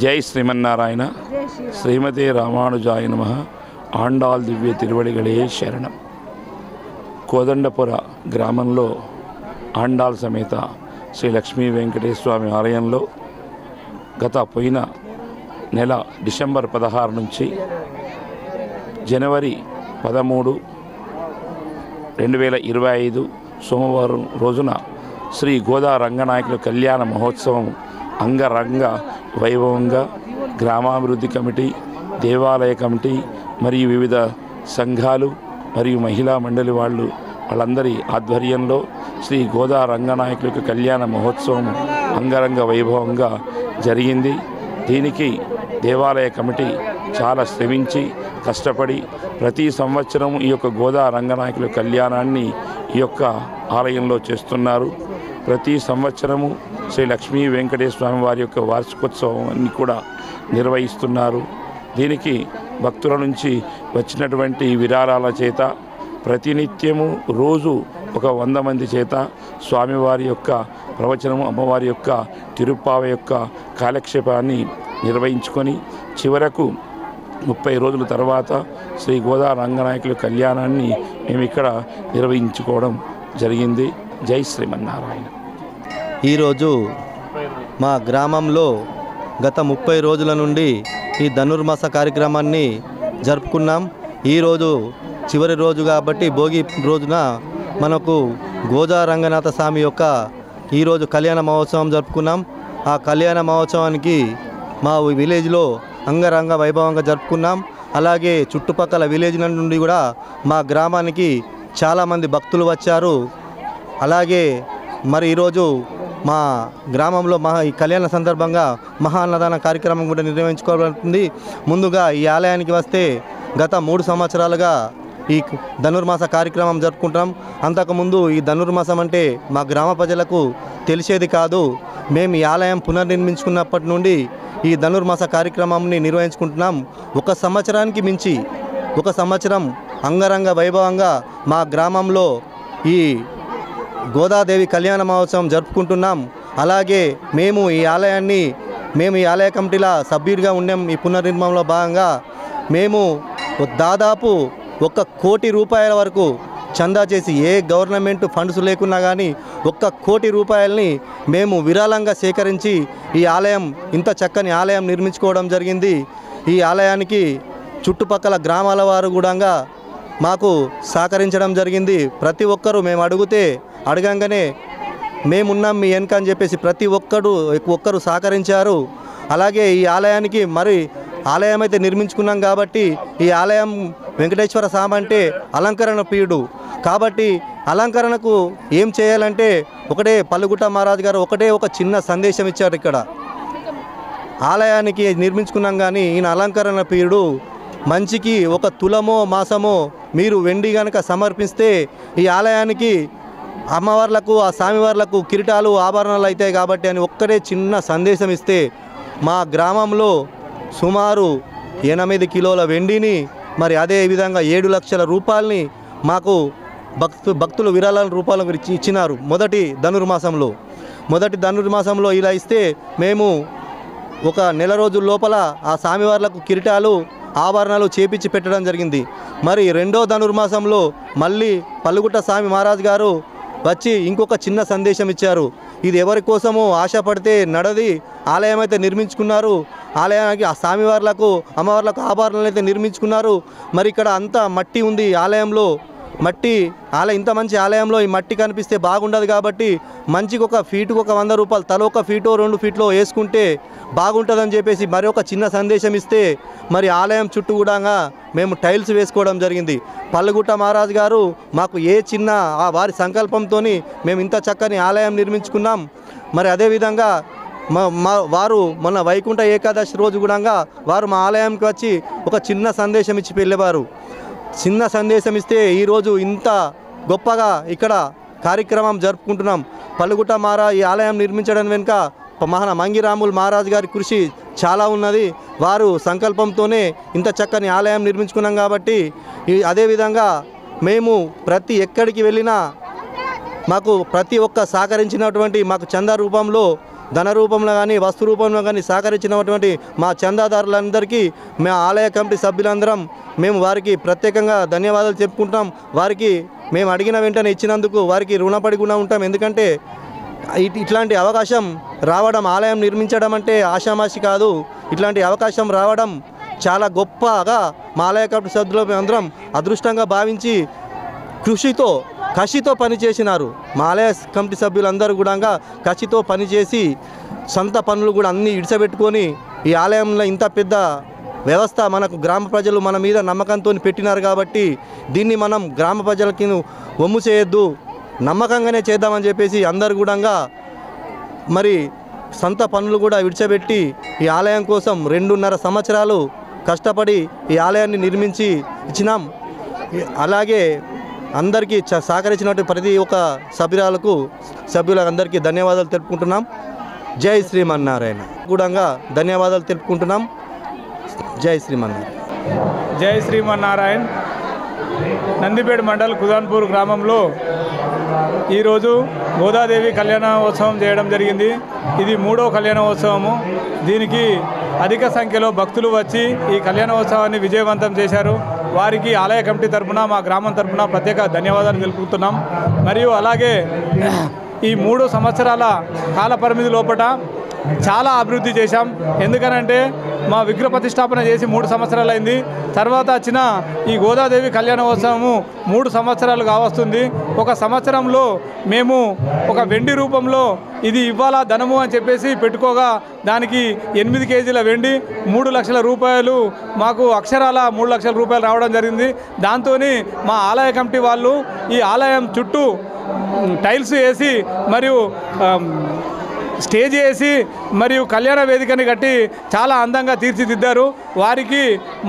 జై శ్రీమన్నారాయణ. శ్రీమతే రామానుజాయ నమః. ఆండాల్ దివ్య తిరువడిగళే శరణం. కోదండపుర గ్రామంలో ఆండాల్ సమేత శ్రీ లక్ష్మీ వెంకటేశ్వర స్వామి ఆలయంలో పోయిన నెల డిసెంబర్ 16 నుంచి జనవరి 13, 2025 సోమవారం రోజున శ్రీ గోదా రంగనాయకుల కళ్యాణ మహోత్సవం అంగరంగ వైభవంగా గ్రామాభివృద్ధి కమిటీ, దేవాలయ కమిటీ మరియు వివిధ సంఘాలు మరియు మహిళా మండలి వాళ్ళందరి ఆధ్వర్యంలో శ్రీ గోదా రంగనాయకుల కళ్యాణ మహోత్సవం అంగరంగ వైభవంగా జరిగింది. దీనికి దేవాలయ కమిటీ చాలా శ్రమించి కష్టపడి ప్రతి సంవత్సరం ఈ యొక్క గోదా రంగనాయకుల కళ్యాణాన్ని ఈ యొక్క ఆలయంలో చేస్తున్నారు. ప్రతి సంవత్సరము శ్రీ లక్ష్మీ వెంకటేశ్వర స్వామి వారి యొక్క వార్షికోత్సవాన్ని కూడా నిర్వహిస్తున్నారు. దీనికి భక్తుల నుంచి వచ్చినటువంటి విరాళాల చేత ప్రతినిత్యము రోజు ఒక 100 మంది చేత స్వామివారి యొక్క ప్రవచనము, అమ్మవారి యొక్క తిరుప్పావ యొక్క కాలక్షేపాన్ని నిర్వహించుకొని చివరకు 30 రోజుల తర్వాత శ్రీ గోదా రంగనాయకుల కళ్యాణాన్ని మేము ఇక్కడ నిర్వహించుకోవడం జరిగింది. జై శ్రీమన్నారాయణ. ఈరోజు మా గ్రామంలో గత 30 రోజుల నుండి ఈ ధనుర్మాస కార్యక్రమాన్ని జరుపుకున్నాం. ఈరోజు చివరి రోజు కాబట్టి భోగి రోజున మనకు గోదా రంగనాథ స్వామి యొక్క ఈరోజు కళ్యాణ మహోత్సవం జరుపుకున్నాం. ఆ కళ్యాణ మహోత్సవానికి మా విలేజ్లో అంగరంగ వైభవంగా జరుపుకున్నాం. అలాగే చుట్టుపక్కల విలేజ్ నుండి కూడా మా గ్రామానికి చాలామంది భక్తులు వచ్చారు. అలాగే మరి ఈరోజు మా గ్రామంలో ఈ కళ్యాణ సందర్భంగా మహాన్నదాన కార్యక్రమం కూడా నిర్వహించుకోబడుతుంది. ముందుగా ఈ ఆలయానికి వస్తే గత 3 సంవత్సరాలుగా ఈ ధనుర్మాస కార్యక్రమం జరుపుకుంటాం. అంతకుముందు ఈ ధనుర్మాసం అంటే మా గ్రామ ప్రజలకు తెలిసేది కాదు. మేము ఈ ఆలయం పునర్నిర్మించుకున్నప్పటి నుండి ఈ ధనుర్మాస కార్యక్రమాన్ని నిర్వహించుకుంటున్నాం. ఒక సంవత్సరానికి మించి ఒక సంవత్సరం అంగరంగ వైభవంగా మా గ్రామంలో ఈ గోదాదేవి కళ్యాణ మహోత్సవం జరుపుకుంటున్నాం. అలాగే మేము ఈ ఆలయ కమిటీల సభ్యుడిగా ఉన్నాం. ఈ పునర్నిర్మాణంలో భాగంగా మేము దాదాపు 1 కోటి రూపాయల వరకు చందా చేసి, ఏ గవర్నమెంట్ ఫండ్స్ లేకున్నా కానీ 1 కోటి రూపాయలని మేము విరాళంగా సేకరించి ఈ ఆలయం, ఇంత చక్కని ఆలయం నిర్మించుకోవడం జరిగింది. ఈ ఆలయానికి చుట్టుపక్కల గ్రామాల వారు కూడా మాకు సహకరించడం జరిగింది. ప్రతి ఒక్కరూ మేము అడగంగానే మేమున్నాం మీ వెనక అని చెప్పేసి ప్రతి ఒక్కరు సహకరించారు. అలాగే ఈ ఆలయానికి ఆలయం అయితే నిర్మించుకున్నాం కాబట్టి ఈ ఆలయం వెంకటేశ్వర స్వామి అంటే అలంకరణ ప్రియుడు కాబట్టి అలంకరణకు ఏం చేయాలంటే ఒకటే పల్లుగుట్ట మహారాజు గారు ఒక చిన్న సందేశం ఇచ్చారు. ఇక్కడ ఆలయానికి నిర్మించుకున్నాం కానీ ఈయన అలంకరణ ప్రియుడు. మంచికి 1 తులమో మాసమో మీరు వెండి కనుక సమర్పిస్తే ఈ ఆలయానికి అమ్మవార్లకు, ఆ స్వామివార్లకు కిరీటాలు, ఆభరణాలు అవుతాయి కాబట్టి అని ఒక్కటే చిన్న సందేశం ఇస్తే మా గ్రామంలో సుమారు 8 కిలోల వెండిని, మరి అదే విధంగా 7 లక్షల రూపాయలని మాకు భక్తులు విరాళాల రూపాయలు ఇచ్చినారు. మొదటి ధనుర్మాసంలో ఇలా ఇస్తే మేము 1 నెల రోజుల లోపల ఆ స్వామివార్లకు కిరీటాలు, ఆభరణాలు చేపించి పెట్టడం జరిగింది. మరి 2వ ధనుర్మాసంలో మళ్ళీ పల్లుగుట్ట స్వామి మహారాజు గారు వచ్చి ఇంకొక చిన్న సందేశం ఇచ్చారు. ఇది ఎవరి కోసమో ఆశపడితే నడది, ఆలయం అయితే నిర్మించుకున్నారు. ఆలయానికి ఆ స్వామివార్లకు, అమ్మవార్లకు ఆభరణాలు అయితే నిర్మించుకున్నారు. మరి ఇక్కడ అంతా మట్టి ఉంది ఆలయంలో. ఇంత మంచి ఆలయంలో ఈ మట్టి కనిపిస్తే బాగుండదు కాబట్టి మంచికి 1 ఫీటుకు 100 రూపాయలు, తల 1 ఫీటో 2 ఫీట్లో వేసుకుంటే బాగుంటుందని చెప్పేసి మరి ఒక చిన్న సందేశం ఇస్తే మరి ఆలయం చుట్టూ కూడా మేము టైల్స్ వేసుకోవడం జరిగింది. పల్లుగుట్ట మహారాజు గారు మాకు చిన్న వారి సంకల్పంతో మేము ఇంత చక్కని ఆలయం నిర్మించుకున్నాం. మరి అదేవిధంగా వారు మొన్న వైకుంఠ ఏకాదశి రోజు కూడా వారు మా ఆలయంకి వచ్చి ఒక చిన్న సందేశం ఇచ్చి వెళ్ళేవారు. చిన్న సందేశం ఇస్తే ఈరోజు ఇంత గొప్పగా ఇక్కడ కార్యక్రమం జరుపుకుంటున్నాం. పల్లుగుట్ట ఈ ఆలయం నిర్మించడం వెనుక మంగిరాములు మహారాజు గారి కృషి చాలా ఉన్నది. వారు సంకల్పంతోనే ఇంత చక్కని ఆలయం నిర్మించుకున్నాం కాబట్టి అదేవిధంగా మేము ఎక్కడికి వెళ్ళినా మాకు ప్రతి ఒక్క సహకరించినటువంటి మాకు చందా రూపంలో ధన రూపంలో కానీ వస్తు రూపంలో కానీ సహకరించినటువంటి మా చందాదారులందరికీ మా ఆలయ కమిటీ సభ్యులందరం మేము వారికి ప్రత్యేకంగా ధన్యవాదాలు చెప్పుకుంటాం. వారికి మేము అడిగిన వెంటనే ఇచ్చినందుకు వారికి రుణపడి కూడా ఉంటాం. ఎందుకంటే ఇట్లాంటి అవకాశం రావడం, ఆలయం నిర్మించడం అంటే ఆషామాషి కాదు. ఇట్లాంటి అవకాశం రావడం చాలా గొప్పగా మా ఆలయ కమిటీ సభ్యులు అందరం అదృష్టంగా భావించి కసితో పనిచేసినారు. మా ఆలయ కమిటీ సభ్యులందరూ కూడా కసితో పనిచేసి సొంత పనులు కూడా అన్నీ ఇడిచబెట్టుకొని ఈ ఆలయంలో ఇంత పెద్ద వ్యవస్థ మనకు గ్రామ ప్రజలు మన మీద నమ్మకంతో పెట్టినారు కాబట్టి దీన్ని మనం గ్రామ ప్రజలకి వమ్ము చేయొద్దు, నమ్మకంగానే చేద్దామని చెప్పేసి అందరు కూడా మరి సొంత పనులు కూడా విడిచిపెట్టి ఈ ఆలయం కోసం 2.5 సంవత్సరాలు కష్టపడి ఈ ఆలయాన్ని నిర్మించి ఇచ్చినాం. అలాగే అందరికీ సహకరించినట్టు ప్రతి ఒక్క సభ్యులందరికీ ధన్యవాదాలు తెలుపుకుంటున్నాం. జై శ్రీమన్నారాయణ కూడా ధన్యవాదాలు తెలుపుకుంటున్నాం. జై శ్రీమన్నారాయణ. జై శ్రీమన్నారాయణ. నందిపేట మండల్ కుదాన్పూర్ గ్రామంలో ఈరోజు గోదాదేవి కళ్యాణోత్సవం చేయడం జరిగింది. ఇది 3వ కళ్యాణోత్సవము. దీనికి అధిక సంఖ్యలో భక్తులు వచ్చి ఈ కళ్యాణోత్సవాన్ని విజయవంతం చేశారు. వారికి ఆలయ కమిటీ తరఫున, మా గ్రామం తరఫున ప్రత్యేక ధన్యవాదాలు తెలుపుతున్నాం. మరియు అలాగే ఈ 3 సంవత్సరాల కాల పరిమితి లోపల చాలా అభివృద్ధి చేశాం. ఎందుకనంటే మా విగ్రహ ప్రతిష్టాపన చేసి 3 సంవత్సరాలు అయింది. తర్వాత వచ్చిన ఈ గోదాదేవి కళ్యాణోత్సవము 3 సంవత్సరాలు కావస్తుంది. ఒక సంవత్సరంలో మేము ఒక వెండి రూపంలో ఇది ఇవ్వాలా ధనము అని చెప్పేసి పెట్టుకోగా దానికి 8 కేజీల వెండి 3 లక్షల రూపాయలు మాకు అక్షరాల 3 లక్షల రూపాయలు రావడం జరిగింది. దాంతో మా ఆలయ కమిటీ వాళ్ళు ఈ ఆలయం చుట్టూ టైల్స్ వేసి మరియు స్టేజ్ వేసి మరియు కళ్యాణ వేదికని కట్టి చాలా అందంగా తీర్చిదిద్దారు. వారికి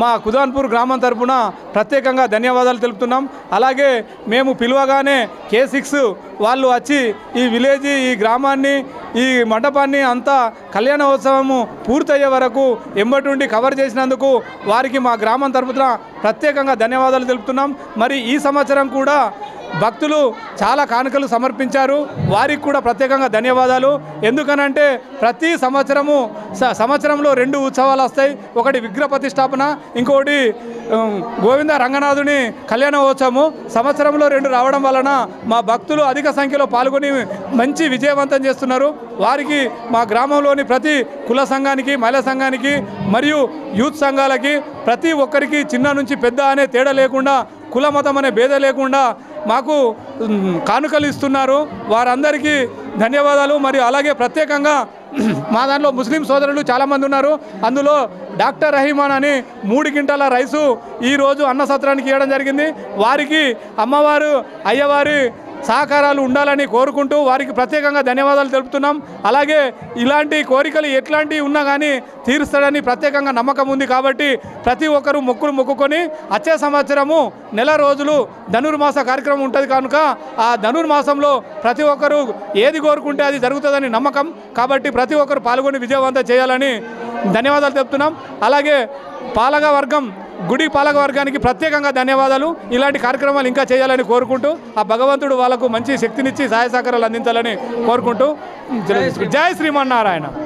మా కుదాన్పూర్ గ్రామం తరఫున ప్రత్యేకంగా ధన్యవాదాలు తెలుపుతున్నాం. అలాగే మేము పిలువగానే K6 వాళ్ళు వచ్చి ఈ విలేజ్, ఈ గ్రామాన్ని, ఈ మండపాన్ని అంతా కళ్యాణోత్సవము పూర్తయ్యే వరకు ఎంబటుండి కవర్ చేసినందుకు వారికి మా గ్రామం తరఫున ప్రత్యేకంగా ధన్యవాదాలు తెలుపుతున్నాం. మరి ఈ సంవత్సరం కూడా భక్తులు చాలా కానుకలు సమర్పించారు. వారికి కూడా ప్రత్యేకంగా ధన్యవాదాలు. ఎందుకనంటే ప్రతి సంవత్సరంలో 2 ఉత్సవాలు వస్తాయి. ఒకటి విగ్రహ ప్రతిష్టాపన, ఇంకొకటి గోవింద రంగనాథుని కళ్యాణోత్సవము. సంవత్సరంలో 2 రావడం వలన మా భక్తులు అధిక సంఖ్యలో పాల్గొని మంచి విజయవంతం చేస్తున్నారు. వారికి మా గ్రామంలోని ప్రతి కుల సంఘానికి, మహిళా సంఘానికి మరియు యూత్ సంఘాలకి ప్రతి ఒక్కరికి చిన్న నుంచి పెద్ద అనే తేడా లేకుండా, కుల మతం అనే భేదం లేకుండా మాకు కానుకలు ఇస్తున్నారు. వారందరికీ ధన్యవాదాలు. మరియు అలాగే ప్రత్యేకంగా మా దాంట్లో ముస్లిం సోదరులు చాలామంది ఉన్నారు. అందులో డాక్టర్ రహీమాన్ అని 3 క్వింటాల రైసు ఈరోజు అన్న సత్రానికి ఇవ్వడం జరిగింది. వారికి అమ్మవారు, అయ్యవారి సహకారాలు ఉండాలని కోరుకుంటూ వారికి ప్రత్యేకంగా ధన్యవాదాలు తెలుపుతున్నాం. అలాగే ఇలాంటి కోరికలు ఎట్లాంటివి ఉన్నా కానీ తీరుస్తాడని ప్రత్యేకంగా నమ్మకం ఉంది. కాబట్టి ప్రతి ఒక్కరూ మొక్కుకొని వచ్చే సంవత్సరము నెల రోజులు ధనుర్మాస కార్యక్రమం ఉంటుంది కనుక ఆ ధనుర్మాసంలో ప్రతి ఒక్కరూ ఏది కోరుకుంటే అది జరుగుతుందని నమ్మకం. కాబట్టి ప్రతి ఒక్కరు పాల్గొని విజయవంతం చేయాలని ధన్యవాదాలు తెలుపుతున్నాం. అలాగే గుడి పాలక వర్గానికి ప్రత్యేకంగా ధన్యవాదాలు. ఇలాంటి కార్యక్రమాలు ఇంకా చేయాలని కోరుకుంటూ ఆ భగవంతుడు వాళ్ళకు మంచి శక్తినిచ్చి సహాయ సహకారాలు అందించాలని కోరుకుంటూ జై శ్రీమన్నారాయణ.